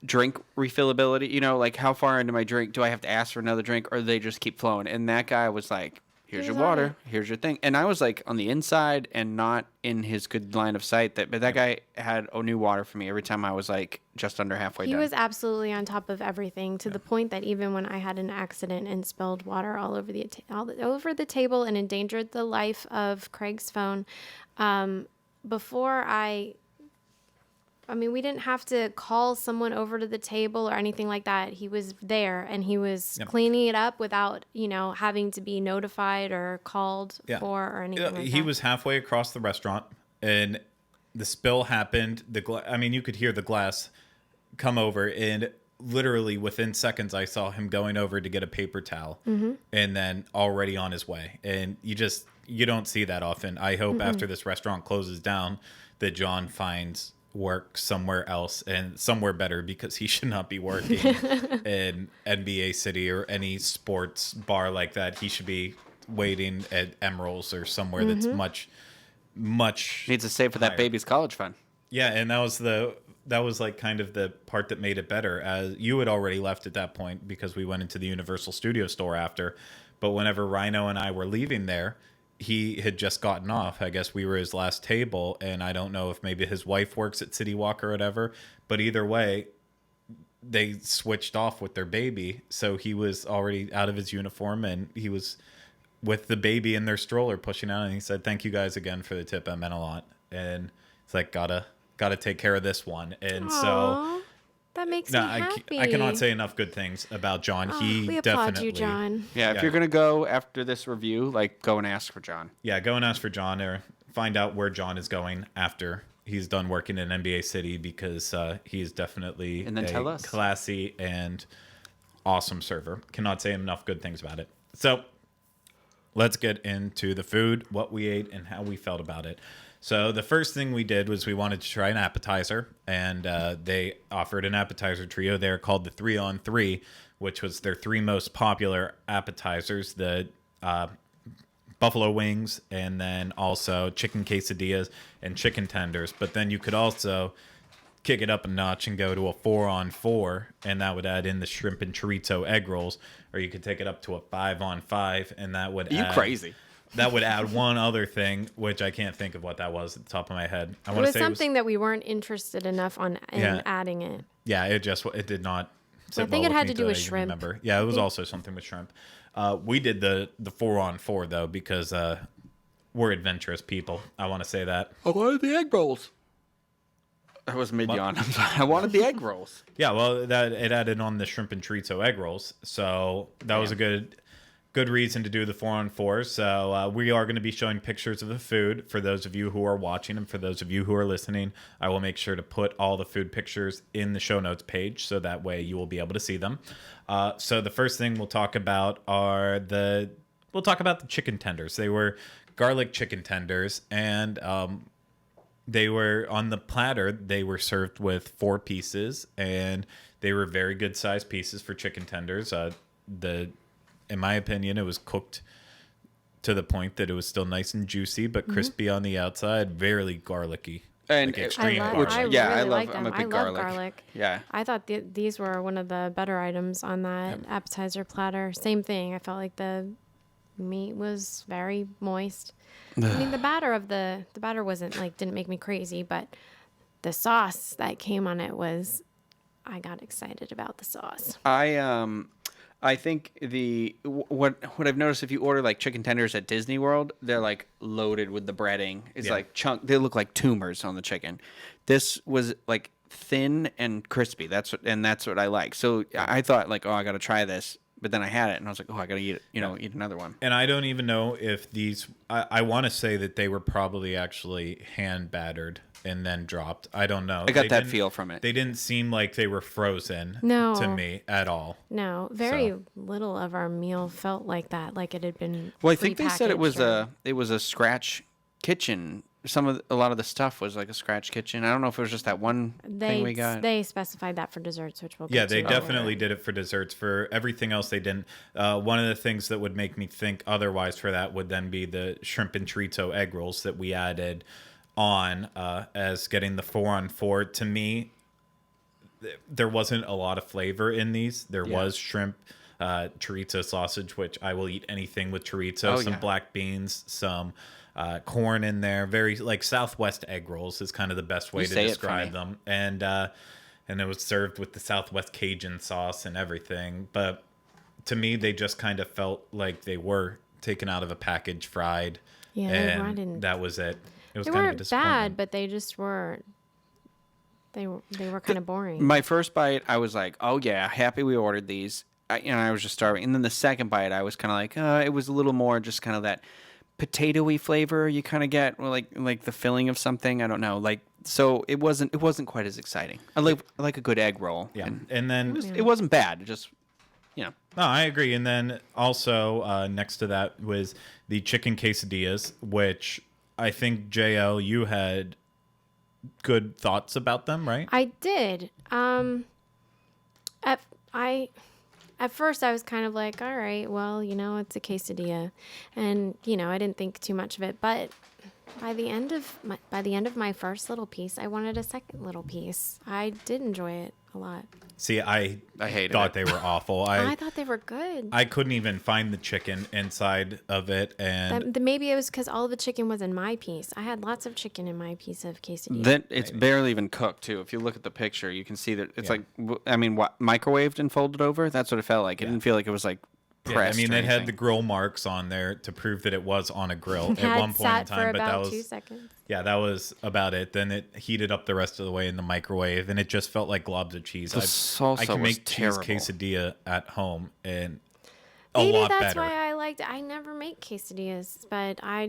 drink refillability. You know, like how far into my drink do I have to ask for another drink, or they just keep flowing? And that guy was like, here's your water, here's your thing. And I was like on the inside and not in his good line of sight. But that guy had a new water for me every time I was like just under halfway done. He was absolutely on top of everything to the point that even when I had an accident and spilled water all over over the table and endangered the life of Craig's phone, we didn't have to call someone over to the table or anything like that. He was there and he was cleaning it up without, having to be notified or called for or anything like that. He was halfway across the restaurant and the spill happened. You could hear the glass come over, and literally within seconds I saw him going over to get a paper towel and then already on his way. And you don't see that often. I hope after this restaurant closes down that John finds work somewhere else and somewhere better, because he should not be working in NBA City or any sports bar like that. He should be waiting at Emerald's or somewhere that's much needs to save for that baby's college fund. Yeah, and that was like kind of the part that made it better. As you had already left at that point because we went into the Universal Studio store after, but whenever Rhino and I were leaving there, he had just gotten off. I guess we were his last table, and I don't know if maybe his wife works at CityWalk or whatever, but either way, they switched off with their baby. So he was already out of his uniform, and he was with the baby in their stroller pushing out, and he said, "Thank you guys again for the tip. That meant a lot." And it's like, gotta take care of this one. And so that makes me happy. I cannot say enough good things about John. We applaud you, John. Yeah, if you're going to go after this review, go and ask for John. Yeah, go and ask for John, or find out where John is going after he's done working in NBA City, because he is definitely and then tell us. Classy and awesome server. Cannot say enough good things about it. So let's get into the food, what we ate, and how we felt about it. So the first thing we did was we wanted to try an appetizer, and they offered an appetizer trio there called the 3-on-3, which was their three most popular appetizers: the buffalo wings, and then also chicken quesadillas and chicken tenders. But then you could also kick it up a notch and go to a 4-on-4, and that would add in the shrimp and chorizo egg rolls, or you could take it up to a 5-on-5, and that would crazy. That would add one other thing, which I can't think of what that was at the top of my head. It was something that we weren't interested enough in adding it. Yeah, it did not. I think it had to do with shrimp. Remember. Yeah, it was also something with shrimp. We did the 4-on-4 though, because we're adventurous people. I want to say that. I wanted the egg rolls. I was mid-yawn. I'm sorry. I wanted the egg rolls. Yeah, well, it added on the shrimp and chorizo egg rolls, so that was a good reason to do the 4-on-4. So we are going to be showing pictures of the food for those of you who are watching, and for those of you who are listening, I will make sure to put all the food pictures in the show notes page, so that way you will be able to see them. So the first thing we'll talk about the chicken tenders. They were garlic chicken tenders, and they were on the platter. They were served with 4 pieces, and they were very good sized pieces for chicken tenders. In my opinion, it was cooked to the point that it was still nice and juicy, but crispy on the outside, very garlicky. And extreme garlic. I'm a big garlic. Yeah. I thought these were one of the better items on that appetizer platter. Same thing. I felt like the meat was very moist. The batter wasn't didn't make me crazy, but the sauce that came on it I got excited about the sauce. I think what I've noticed, if you order chicken tenders at Disney World, they're loaded with the breading. It's chunk. They look like tumors on the chicken. This was thin and crispy. That's what I like. So I thought I got to try this, but then I had it and I was like, I got to eat it. Eat another one. And I don't even know if these. I want to say that they were probably actually hand battered and then dropped. I don't know. I got that feel from it. They didn't seem like they were frozen to me at all. No, very little of our meal felt like that, like it had been. Well, I think they said it was a scratch kitchen. A lot of the stuff was like a scratch kitchen. I don't know if it was just that one thing we got. They specified that for desserts, which we'll get Yeah, they to definitely did it for desserts. For everything else, they didn't. One of the things that would make me think otherwise for that would then be the shrimp and chorizo egg rolls that we added on as getting the 4-on-4. To me, there wasn't a lot of flavor in these. There was shrimp, chorizo sausage, which I will eat anything with chorizo. Some black beans, some corn in there. Very like Southwest egg rolls is kind of the best way to describe them. And it was served with the Southwest Cajun sauce and everything. But to me, they just kind of felt like they were taken out of a package, fried. Yeah, and that was it. It was they kind of a weren't disappointment. bad, but they just weren't. They were kind of boring. My first bite, I was like, "Oh yeah, happy we ordered these." I was just starving. And then the second bite, I was kind of like, it was a little more just kind of that potatoey flavor you kind of get, or like the filling of something. I don't know, like so it wasn't quite as exciting. I like a good egg roll. Yeah, and then it wasn't bad. It just No, I agree. And then also next to that was the chicken quesadillas, which I think JL, you had good thoughts about them, right? I did. At first I was kind of like, all right, well, it's a quesadilla, and I didn't think too much of it. But by the end of my first little piece, I wanted a second little piece. I did enjoy it a lot. See, I thought they were awful. I thought they were good. I couldn't even find the chicken inside of it, and maybe it was because all of the chicken was in my piece. I had lots of chicken in my piece of quesadilla. Then it's barely even cooked too. If you look at the picture, you can see that it's like, I mean, what, microwaved and folded over? That's what it felt like. It didn't feel like it was like pressed. I mean, or it had anything. the grill marks on there to prove that it was on a grill at one point in time, for but about that was 2 seconds. Yeah, that was about it. Then it heated up the rest of the way in the microwave, and it just felt like globs of cheese. The salsa I can was make cheese terrible. quesadilla at home, and Maybe a lot that's better. why I liked it. I never make quesadillas, but I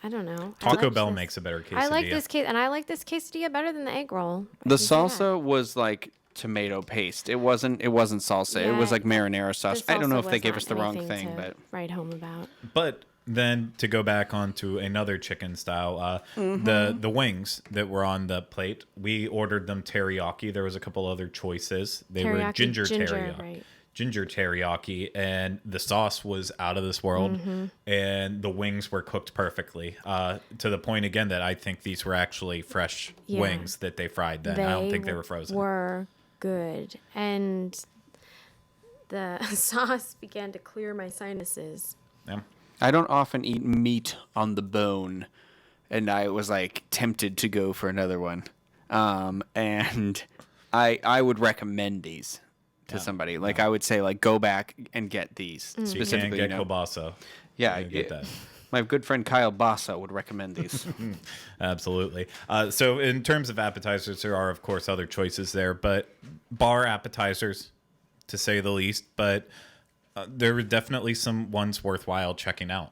don't know. Taco Bell makes a better quesadilla. I like this and I like this quesadilla better than the egg roll. The salsa was like tomato paste. It wasn't salsa. It was Yeah, like marinara sauce. The I don't know if salsa they was gave not us the wrong anything thing, to but write home about. But then to go back onto another chicken style, the wings that were on the plate, we ordered them teriyaki. There was a couple other choices. They were ginger teriyaki. Right. Ginger teriyaki, and the sauce was out of this world, and the wings were cooked perfectly, to the point again that I think these were actually fresh wings that they fried then. I don't think they were frozen. Were good, and the sauce began to clear my sinuses. Yeah. I don't often eat meat on the bone, and I was like tempted to go for another one. And I would recommend these to somebody. Like I would say, like, go back and get these You specifically. can't get kielbasa. Yeah, You get that. My good friend Kyle Bassa would recommend these. Absolutely. So in terms of appetizers, there are, of course, other choices there, but bar appetizers, to say the least. But there were definitely some ones worthwhile checking out.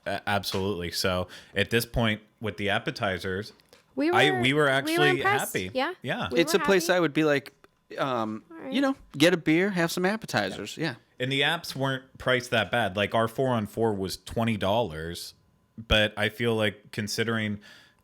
Absolutely. So at this point, with the appetizers, we were actually impressed. happy. Yeah. Yeah. It's a place happy. I would be like, get a beer, have some appetizers. Yeah. And the apps weren't priced that bad. Like our 4-on-4 was $20, but I feel like considering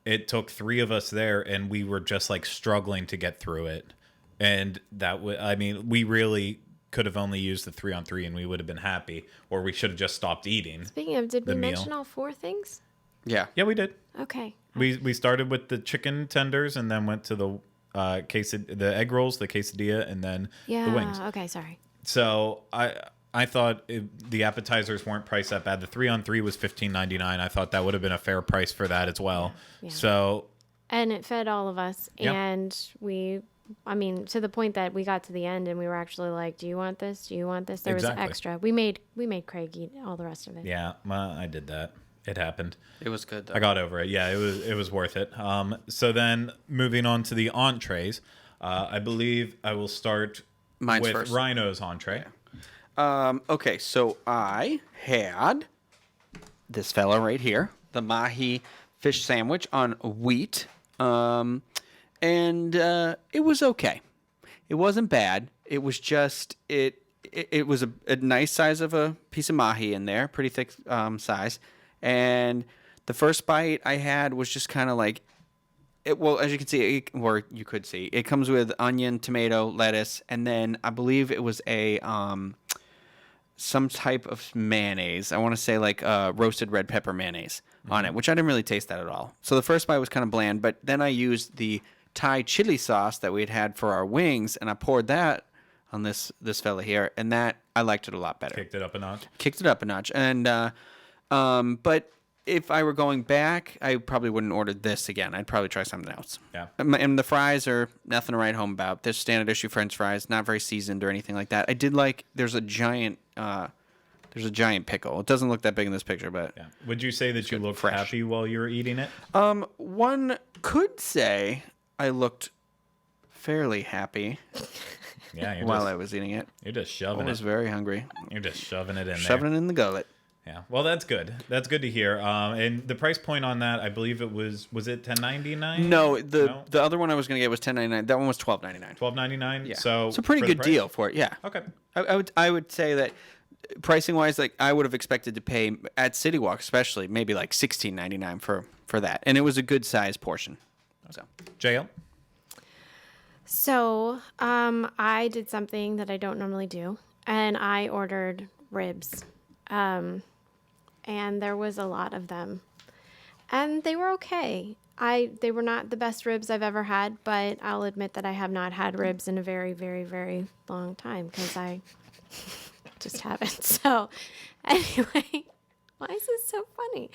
it took 3 of us there and we were just like struggling to get through it. And we really could have only used the 3-on-3 and we would have been happy, or we should have just stopped eating. Speaking of, did we the meal. mention all 4 things? Yeah. Yeah, we did. Okay. We started with the chicken tenders and then went to the the egg rolls, the quesadilla, and then Yeah. the wings. Okay. Sorry. So I thought the appetizers weren't priced that bad. The 3-on-3 was $15.99. I thought that would have been a fair price for that as well. Yeah. So And it fed all of us, Yeah. and to the point that we got to the end and we were actually like, "Do you want this? Do you want this?" There Exactly. was extra. We made Craig eat all the rest of it. yeah, I did that. It happened. It was good, though. I got over it. Yeah, it was worth it. So then moving on to the entrees, I believe I will start Mine's with first. Rhino's entree. Okay, so I had this fella right here, the mahi fish sandwich on wheat, and it was okay. It wasn't bad. It was just it was a nice size of a piece of mahi in there, pretty thick size, and the first bite I had was just kind of like. Well, as you can see, or you could see, it comes with onion, tomato, lettuce, and then I believe it was a some type of mayonnaise. I want to say like roasted red pepper mayonnaise on it, which I didn't really taste that at all. So the first bite was kind of bland, but then I used the Thai chili sauce that we had for our wings, and I poured that this fella here, and that I liked it a lot better. Kicked it up a notch. Kicked it up a notch, and but if I were going back, I probably wouldn't order this again. I'd probably try something else. Yeah. And the fries are nothing to write home about. They're standard issue French fries, not very seasoned or anything like that. I did like there's a giant pickle. It doesn't look that big in this picture, but Yeah. Would you say that you looked fresh. happy while you were eating it? One could say I looked fairly happy Yeah. while I was eating it. You're just I shoving was it. very hungry. You're just shoving it in Shoving there. it in the gullet. Yeah. Well, that's good. That's good to hear. And the price point on that, I believe it was it $10.99? No, the other one I was going to get was $10.99. That one was $12.99. $12.99. Yeah. So it's a pretty for the good price? deal for it. Yeah. Okay. I would say that pricing wise, like I would have expected to pay at CityWalk, especially maybe like $16.99 for that, and it was a good size portion. So JL. So, I did something that I don't normally do, and I ordered ribs. And there was a lot of them. And they were okay. They were not the best ribs I've ever had, but I'll admit that I have not had ribs in a very, very, very long time because I just haven't. So, anyway, why is this so funny?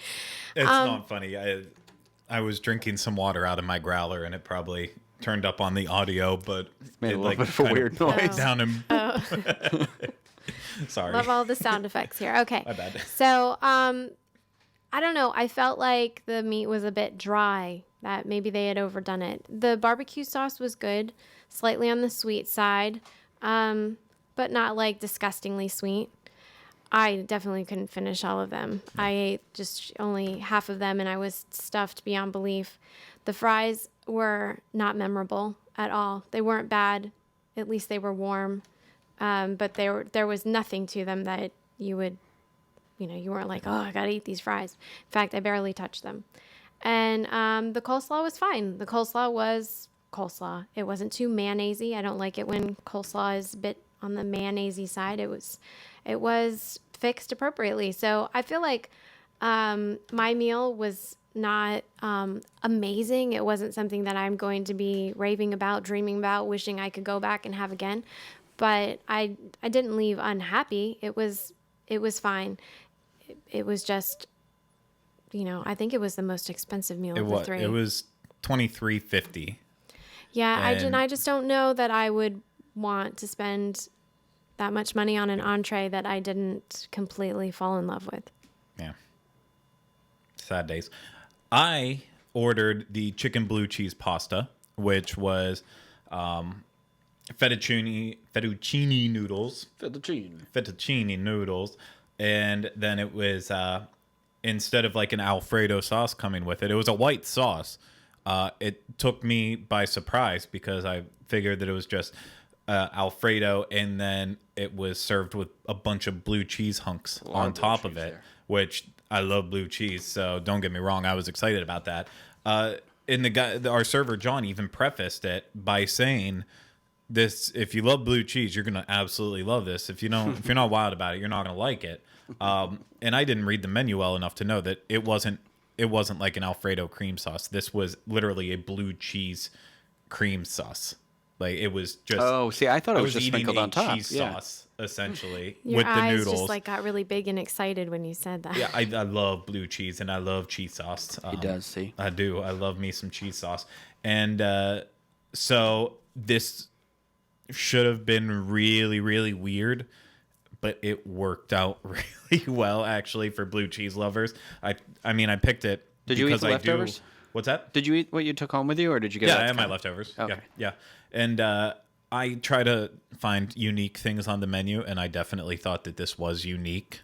It's not funny. I was drinking some water out of my growler, and it probably turned up on the audio, but made it a little bit of a kind weird pulled noise. down and sorry. Love all the sound effects here. Okay. My bad. So, I don't know. I felt like the meat was a bit dry, that maybe they had overdone it. The barbecue sauce was good, slightly on the sweet side, but not like disgustingly sweet. I definitely couldn't finish all of them. I ate just only half of them, and I was stuffed beyond belief. The fries were not memorable at all. They weren't bad. At least they were warm. But there was nothing to them that you would, you weren't like, oh, I got to eat these fries. In fact, I barely touched them. And the coleslaw was fine. The coleslaw was coleslaw. It wasn't too mayonnaise-y. I don't like it when coleslaw is a bit on the mayonnaise-y side. It was fixed appropriately. So I feel like my meal was not amazing. It wasn't something that I'm going to be raving about, dreaming about, wishing I could go back and have again. But I didn't leave unhappy. It was fine. It was just, I think it was the most expensive meal of the three. It was $23.50. Yeah, I just don't know that I would want to spend that much money on an entree that I didn't completely fall in love with. Yeah. Sad days. I ordered the chicken blue cheese pasta, which was fettuccine noodles. Fettuccine noodles. And then it was, instead of like an Alfredo sauce coming with it, it was a white sauce. It took me by surprise because I figured that it was just Alfredo, and then it was served with a bunch of blue cheese hunks on top of it, which I love blue cheese. So don't get me wrong, I was excited about that. And our server John even prefaced it by saying, "This, if you love blue cheese, you're gonna absolutely love this. If you're not wild about it, you're not gonna like it." And I didn't read the menu well enough to know that it wasn't like an Alfredo cream sauce. This was literally a blue cheese cream sauce. Like it was just. Oh, see, I thought it was just eating sprinkled on top. cheese sauce essentially Your with the eyes noodles. just got really big and excited when you said that. Yeah, I love blue cheese and I love cheese sauce. He does, see. I do. I love me some cheese sauce. And so this should have been really, really weird, but it worked out really well actually for blue cheese lovers. I mean, I picked it. Did you eat because the leftovers? What's that? Did you eat what you took home with you, or did you get? Yeah, it I had my kind of- leftovers. Okay. Yeah. And I try to find unique things on the menu, and I definitely thought that this was unique.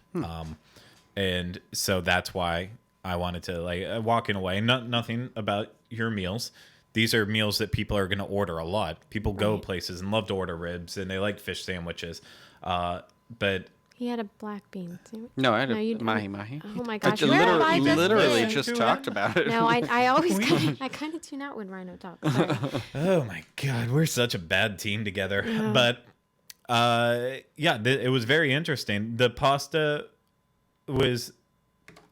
And so that's why I wanted to walking away. Nothing about your meals. These are meals that people are going to order a lot. People go places and love to order ribs, and they like fish sandwiches. But He had a black bean sandwich. No, I had No, you a mahi. Oh my I gosh! Where have I just literally been? just talked about it. No, I always I kind of tune out when Rhino talks. Sorry. oh my God, we're such a bad team together. Yeah. But it was very interesting. The pasta was.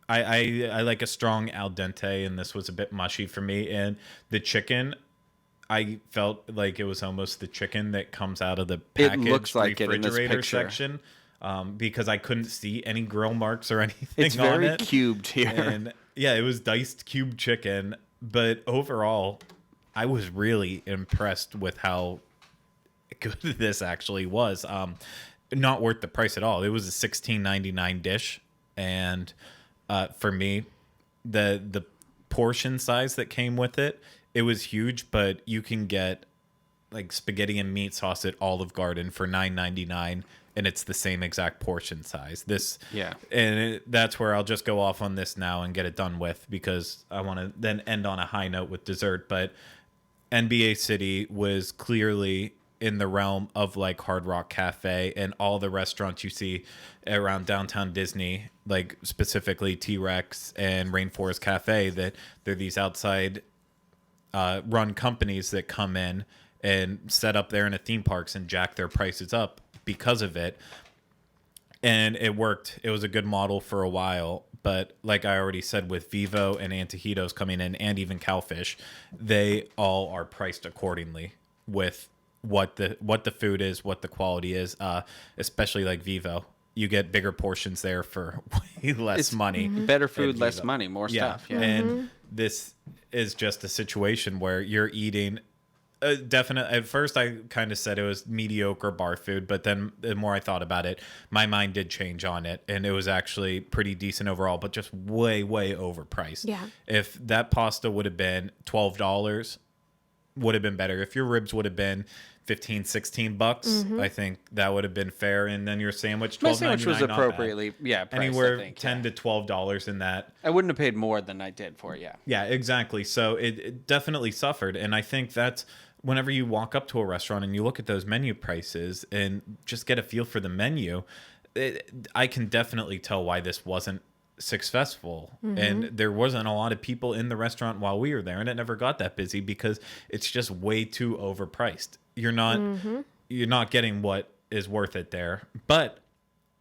I like a strong al dente, and this was a bit mushy for me. And the chicken, I felt like it was almost the chicken that comes out of the packaged looks like it in this refrigerator picture. section, because I couldn't see any grill marks or anything It's on very it. cubed here. And yeah, it was diced cube chicken. But overall, I was really impressed with how good this actually was. Not worth the price at all. It was a $16.99 dish, and for me, the portion size that came with it, it was huge. But you can get like spaghetti and meat sauce at Olive Garden for $9.99, and it's the same exact portion size. That's where I'll just go off on this now and get it done with, because I want to then end on a high note with dessert. But NBA City was clearly in the realm of like Hard Rock Cafe and all the restaurants you see around downtown Disney, like specifically T-Rex and Rainforest Cafe, that they're these outside run companies that come in and set up there in a theme parks and jack their prices up because of it. And it worked. It was a good model for a while. But like I already said, with Vivo and Antojitos coming in, and even Cowfish, they all are priced accordingly with what the food is, what the quality is, especially like Vivo. You get bigger portions there for way less money. Better food, less money, more stuff. Yeah. And this is just a situation where you're eating at first I kind of said it was mediocre bar food, but then the more I thought about it, my mind did change on it, and it was actually pretty decent overall, but just way overpriced. Yeah. If that pasta would have been $12, would have been better. If your ribs would have been $15-$16, I think that would have been fair. And then your sandwich, My $12.99, sandwich was not bad. appropriately, priced, Anywhere I think, $10 to $12 in that. I wouldn't have paid more than I did for it, yeah. Yeah, exactly. So it definitely suffered. And I think that's whenever you walk up to a restaurant and you look at those menu prices and just get a feel for the menu, I can definitely tell why this wasn't successful. And there wasn't a lot of people in the restaurant while we were there, and it never got that busy because it's just way too overpriced. You're not getting what is worth it there. But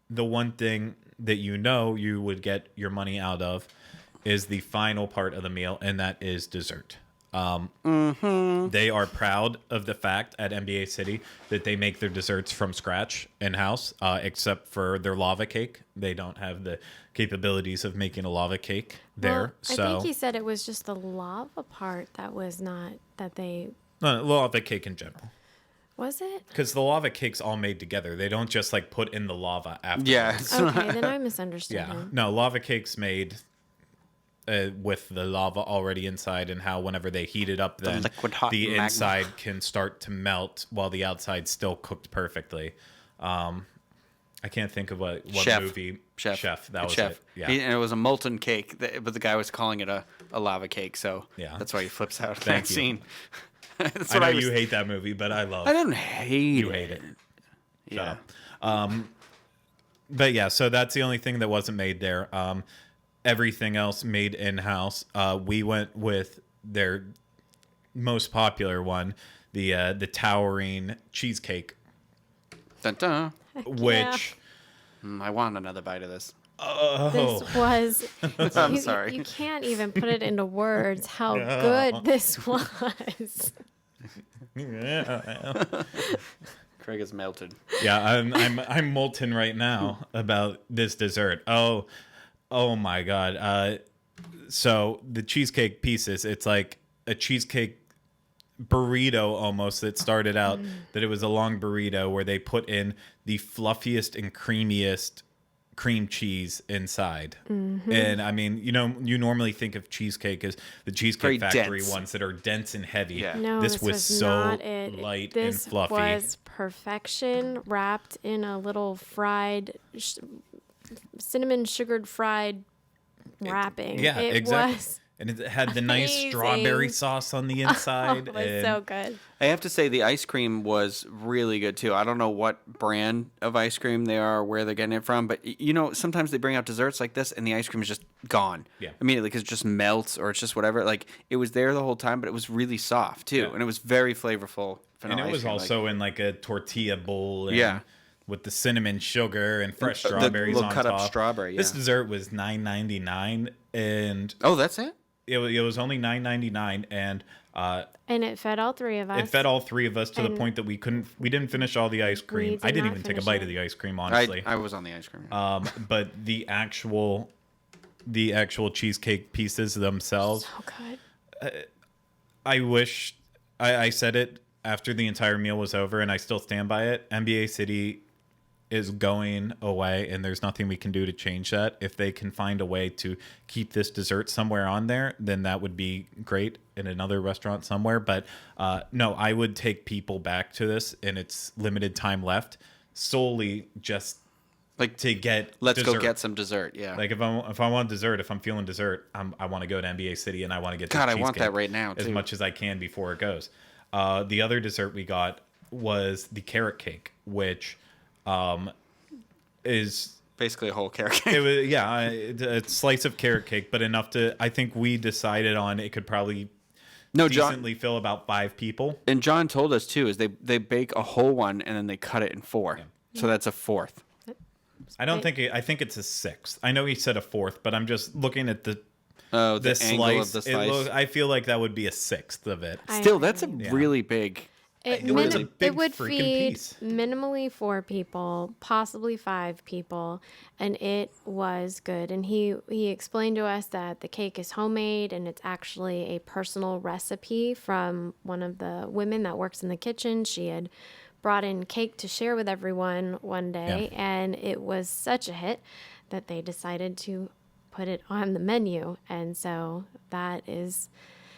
the one thing that you would get your money out of is the final part of the meal, and that is dessert. They are proud of the fact at NBA City that they make their desserts from scratch in-house, except for their lava cake. They don't have the capabilities of making a lava cake there. Well, I think he said it was just the lava part that was not, that they... No, lava cake in general. Was it? Because the lava cake's all made together. They don't just like put in the lava after. Yeah. Okay, then I misunderstood Yeah. him. No, lava cake's made with the lava already inside, and how whenever they heat it up, then liquid hot the magma. inside can start to melt while the outside's still cooked perfectly. I can't think of what movie. Chef. That was it. Yeah. And it was a molten cake, but the guy was calling it a lava cake, so Yeah. that's why he flips out of Thank that you. scene. That's I what know was, you hate that movie, but I love it. I didn't hate You it. hate it. Yeah. But yeah, so that's the only thing that wasn't made there. Everything else made in-house. We went with their most popular one, the towering cheesecake, Dun, dun. which I want another bite of this. This was... I'm sorry. You can't even put it into words how good this was. Craig is melted. yeah, I'm molten right now about this dessert. Oh my god. So the cheesecake pieces, it's like a cheesecake burrito almost, that started out that it was a long burrito where they put in the fluffiest and creamiest cream cheese inside. And I mean, you normally think of cheesecake as the Cheesecake Very Factory dense. ones that are dense and heavy. Yeah. No, this was so not it. light This and fluffy. was perfection, wrapped in a little fried, cinnamon sugared fried wrapping. Yeah, it exactly. Was And it had the nice amazing. strawberry sauce on the inside. it was and so good. I have to say the ice cream was really good too. I don't know what brand of ice cream they are, where they're getting it from, but sometimes they bring out desserts like this and the ice cream is just gone immediately because it just melts or it's just whatever. Like it was there the whole time, but it was really soft too, and it was very flavorful. And it was also in like a tortilla bowl. And Yeah. With the cinnamon sugar and fresh The strawberries little on cut up top. strawberry, This yeah. dessert was $9.99, and Oh, that's it? it was only $9.99, and And it fed all three of us. It fed all three of us to the point that we didn't finish all the ice cream. I didn't even take a bite of the ice cream, honestly. I was on the ice cream. But the actual cheesecake pieces themselves. So good. I wish I said it after the entire meal was over, and I still stand by it. NBA City is going away, and there's nothing we can do to change that. If they can find a way to keep this dessert somewhere on there, then that would be great in another restaurant somewhere. But no, I would take people back to this, and it's limited time left, solely just like to get let's dessert. Go get some dessert. Yeah. Like if I want dessert, if I'm feeling dessert, I want to go to NBA City, and I want to get God, the I want cheesecake that right now, as too. much as I can before it goes. The other dessert we got was the carrot cake, which is basically a whole carrot cake. It was a slice of carrot cake, but enough to, I think we decided on it could probably decently fill about 5 people. And John told us too is they bake a whole one and then they cut it in 4, so that's a 4th. I think it's a 6th. I know he said a 4th, but I'm just looking at the angle of the slice. I feel like that would be a 6th of it. Still, that's a really big. It would feed minimally 4 people, possibly 5 people, and it was good. And he explained to us that the cake is homemade, and it's actually a personal recipe from one of the women that works in the kitchen. She had brought in cake to share with everyone one day, and it was such a hit that they decided to put it on the menu. And so that is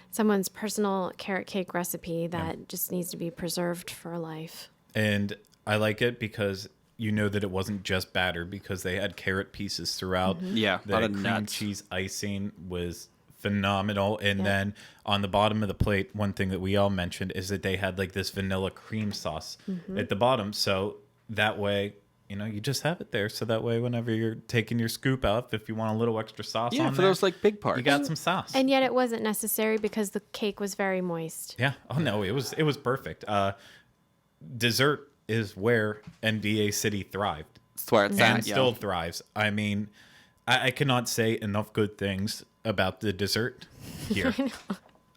someone's personal carrot cake recipe that just needs to be preserved for life. And I like it because you know that it wasn't just batter, because they had carrot pieces throughout. Mm-hmm. Yeah, a lot of cream nuts. cheese icing was phenomenal. And then on the bottom of the plate, one thing that we all mentioned is that they had like this vanilla cream sauce at the bottom. So that way, you just have it there. So that way, whenever you're taking your scoop out, if you want a little extra sauce on for there, those like big parts, you got some sauce. And yet it wasn't necessary because the cake was very moist. Yeah. Oh no, it was perfect. Dessert is where NBA City thrived. That's where it's and at, still thrives. I mean, I cannot say enough good things about the dessert here.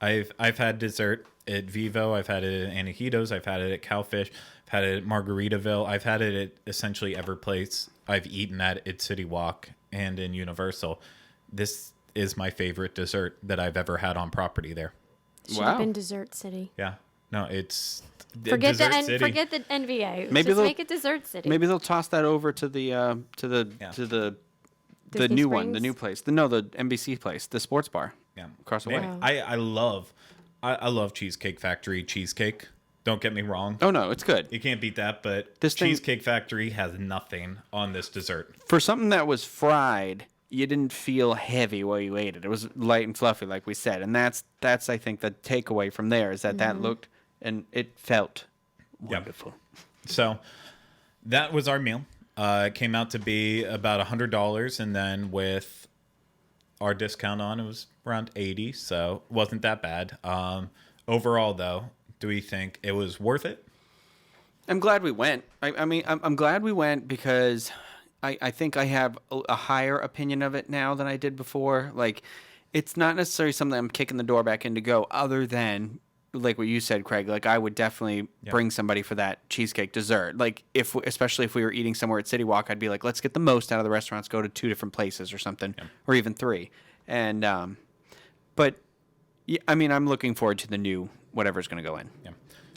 I've had dessert at Vivo. I've had it at Antojitos. I've had it at Cowfish. I've had it at Margaritaville. I've had it at essentially every place I've eaten at CityWalk and in Universal. This is my favorite dessert that I've ever had on property there. Should have been Dessert City. Yeah. No, it's forget Dessert the City. forget the NBA. Maybe Just make it Dessert City. Maybe they'll toss that over to the Disney new one, Springs? the new place. The NBC place, the sports bar. Yeah. Across the way. Man, I love Cheesecake Factory cheesecake. Don't get me wrong. Oh no, it's good. You can't beat that, but This thing- Cheesecake Factory has nothing on this dessert. For something that was fried, you didn't feel heavy while you ate it. It was light and fluffy, like we said, and that's I think the takeaway from there is that looked and it felt wonderful. So that was our meal. It came out to be about $100, and then with our discount on, it was around $80, so it wasn't that bad. Overall, though, do we think it was worth it? I'm glad we went. I mean, I'm glad we went because I think I have a higher opinion of it now than I did before. Like, it's not necessarily something I'm kicking the door back in to go, other than, like what you said, Craig, like I would definitely bring somebody for that cheesecake dessert. Like, especially if we were eating somewhere at CityWalk, I'd be like, let's get the most out of the restaurants, go to 2 different places or something, or even 3. And, but, yeah, I mean, I'm looking forward to the new whatever's going to go in.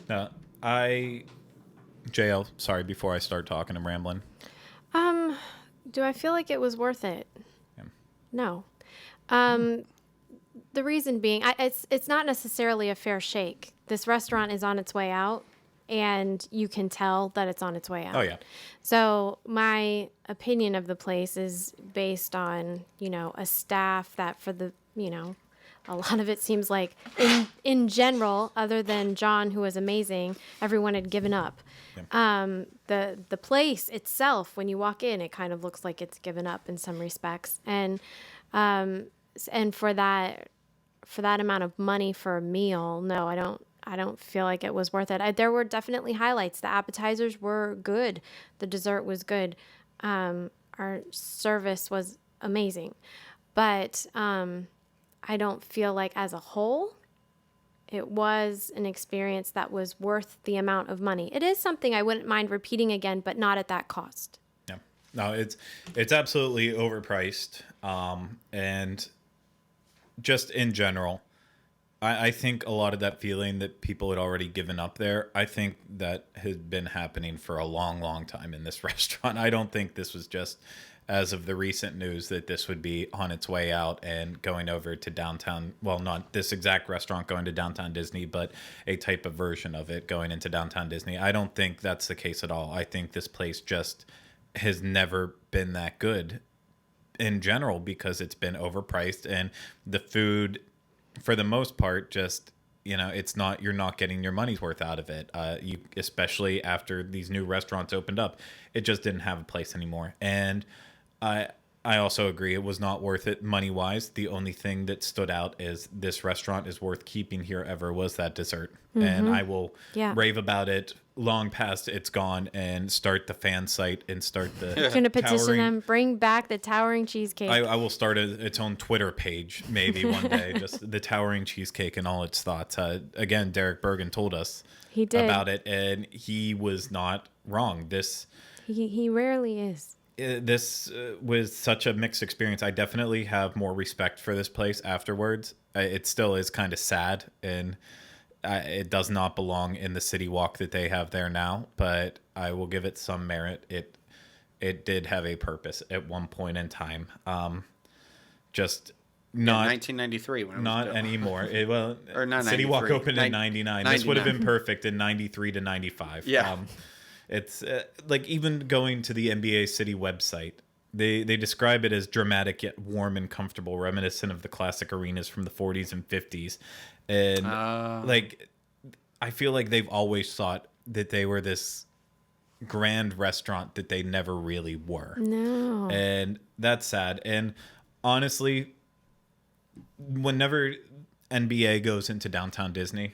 Yeah. JL, sorry, before I start talking, I'm rambling. Do I feel like it was worth it? Yeah. No. The reason being, it's not necessarily a fair shake. This restaurant is on its way out, and you can tell that it's on its way out. Oh, yeah. So my opinion of the place is based on, a staff that for the, a lot of it seems like in general, other than John, who was amazing, everyone had given up. Yeah. The place itself, when you walk in, it kind of looks like it's given up in some respects. And for that amount of money for a meal, no, I don't feel like it was worth it. There were definitely highlights. The appetizers were good. The dessert was good. Our service was amazing. But I don't feel like as a whole it was an experience that was worth the amount of money. It is something I wouldn't mind repeating again, but not at that cost. Yeah. No, it's absolutely overpriced. And just in general, I think a lot of that feeling that people had already given up there, I think that had been happening for a long, long time in this restaurant. I don't think this was just as of the recent news that this would be on its way out and going over to downtown. Well, not this exact restaurant going to downtown Disney, but a type of version of it going into downtown Disney. I don't think that's the case at all. I think this place just has never been that good in general because it's been overpriced, and the food, for the most part, just, it's not, you're not getting your money's worth out of it. You, especially after these new restaurants opened up, it just didn't have a place anymore. And I also agree it was not worth it money wise. The only thing that stood out is this restaurant is worth keeping here ever was that dessert. Mm-hmm. And I will rave about it long past it's gone and start the fan site and start the going to petition them, bring back the towering cheesecake. I will start its own Twitter page maybe one day, just the towering cheesecake and all its thoughts. Again, Derek Bergen told us about it, and he was not wrong. He rarely is. This was such a mixed experience. I definitely have more respect for this place afterwards. It still is kind of sad, and it does not belong in the CityWalk that they have there now, but I will give it some merit. It did have a purpose at one point in time. Just not 1993 when it was not built. Anymore. Or not CityWalk 93. opened in 99. This would have been perfect in 93 to 95. Yeah. It's like even going to the NBA City website, they describe it as dramatic yet warm and comfortable, reminiscent of the classic arenas from the 40s and 50s. And I feel like they've always thought that they were this grand restaurant that they never really were. No. And that's sad. And honestly, whenever NBA goes into downtown Disney,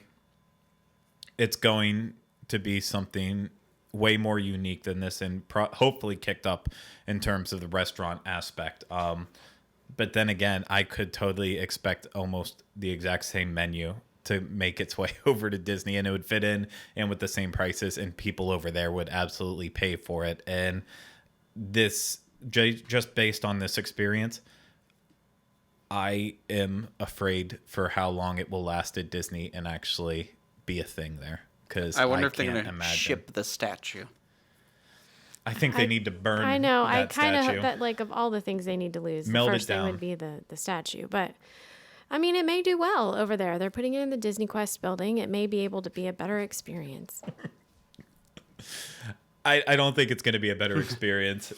it's going to be something way more unique than this, and hopefully kicked up in terms of the restaurant aspect. But then again, I could totally expect almost the exact same menu to make its way over to Disney, and it would fit in and with the same prices, and people over there would absolutely pay for it. And this, just based on this experience, I am afraid for how long it will last at Disney and actually be a thing there. Because I wonder if they're going to ship the statue. I think they need to burn. I know. I kind of statue. that, like, of all the things they need to lose, Meld the it first thing down. would be the statue. But I mean, it may do well over there. They're putting it in the Disney Quest building. It may be able to be a better experience. I don't think it's going to be a better experience.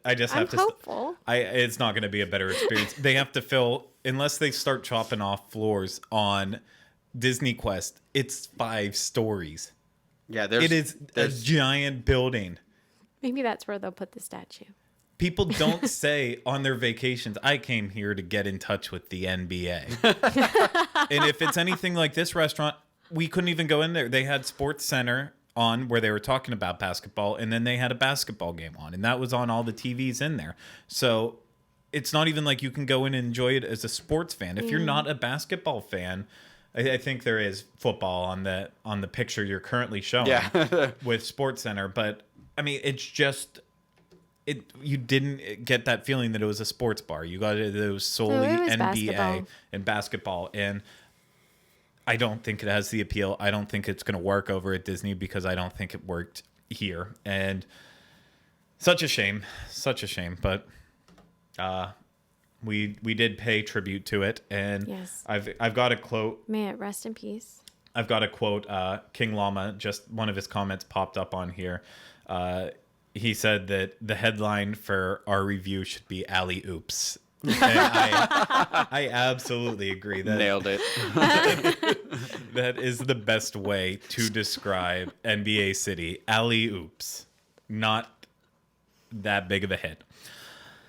I just have I'm hopeful. It's not going to be a better experience. They have to fill, unless they start chopping off floors on Disney Quest. It's 5 stories. Yeah, it is a giant building. Maybe that's where they'll put the statue. People don't say on their vacations, I came here to get in touch with the NBA. And if it's anything like this restaurant, we couldn't even go in there. They had Sports Center on where they were talking about basketball, and then they had a basketball game on, and that was on all the TVs in there. So it's not even like you can go in and enjoy it as a sports fan. If you're not a basketball fan, I think there is football on the picture you're currently showing with Sports Center, but I mean, it's just you didn't get that feeling that it was a sports bar. You got it was solely NBA basketball. And basketball, and I don't think it has the appeal. I don't think it's going to work over at Disney because I don't think it worked here, and such a shame, but we did pay tribute to it, and yes. I've got a quote. May it rest in peace. I've got a quote. King Llama, just one of his comments popped up on here. He said that the headline for our review should be "Alley Oops." And I absolutely agree. Nailed it. That is the best way to describe NBA City. Alley Oops. Not that big of a hit.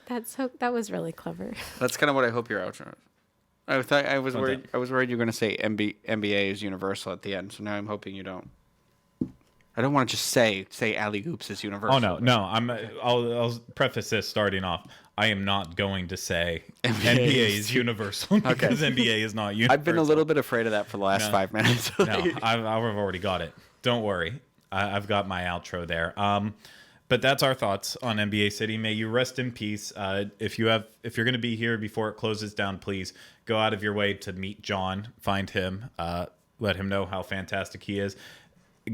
That was really clever. That's kind of what I hope your outro is. I was worried you were going to say NBA is Universal at the end, so now I'm hoping you don't. I don't want to just say alley oops is universal. Oh no. I'll preface this starting off. I am not going to say NBA is universal because NBA is not universal. I've been a little bit afraid of that for the last 5 minutes. No, I've already got it. Don't worry. I've got my outro there. But that's our thoughts on NBA City. May you rest in peace. If you're going to be here before it closes down, please go out of your way to meet John, find him, let him know how fantastic he is.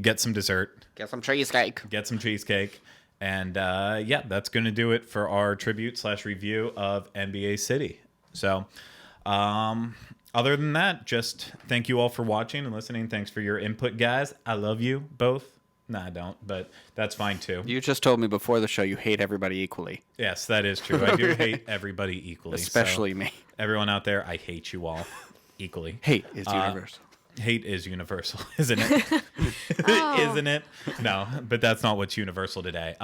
Get some dessert. Get some cheesecake. And that's going to do it for our tribute/review of NBA City. So, other than that, just thank you all for watching and listening. Thanks for your input, guys. I love you both. No, I don't, but that's fine too. You just told me before the show you hate everybody equally. Yes, that is true. I do hate everybody equally. Especially me. Everyone out there, I hate you all equally. Hate is universal. Hate is universal, isn't it? Isn't it? No, but that's not what's universal today.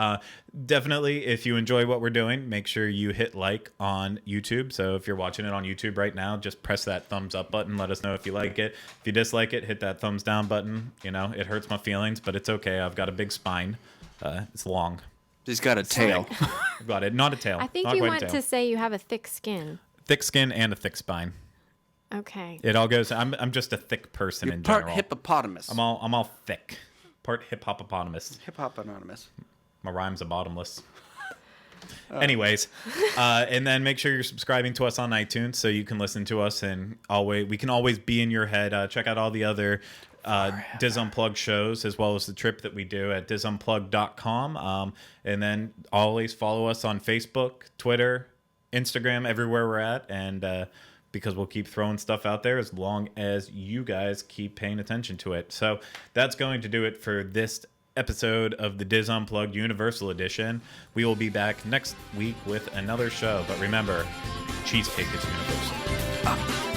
Definitely, if you enjoy what we're doing, make sure you hit like on YouTube. So if you're watching it on YouTube right now, just press that thumbs up button. Let us know if you like it. If you dislike it, hit that thumbs down button. You know, it hurts my feelings, but it's okay. I've got a big spine. It's long. He's got a tail. I've got it. Not a tail. I think not you quite want a tail. to say you have a thick skin. Thick skin and a thick spine. Okay. It all goes. I'm just a thick person You're in part general. hippopotamus. I'm all thick. Part hippopotamus. Hip-hop anonymous. My rhymes are bottomless. Anyways, and then make sure you're subscribing to us on iTunes so you can listen to us and we can always be in your head. Check out all the other Diz Unplugged shows as well as the trip that we do at dizunplugged.com. And then always follow us on Facebook, Twitter, Instagram, everywhere we're at. And because we'll keep throwing stuff out there as long as you guys keep paying attention to it. So that's going to do it for this episode of the Diz Unplugged Universal Edition. We will be back next week with another show. But remember, cheesecake is universal.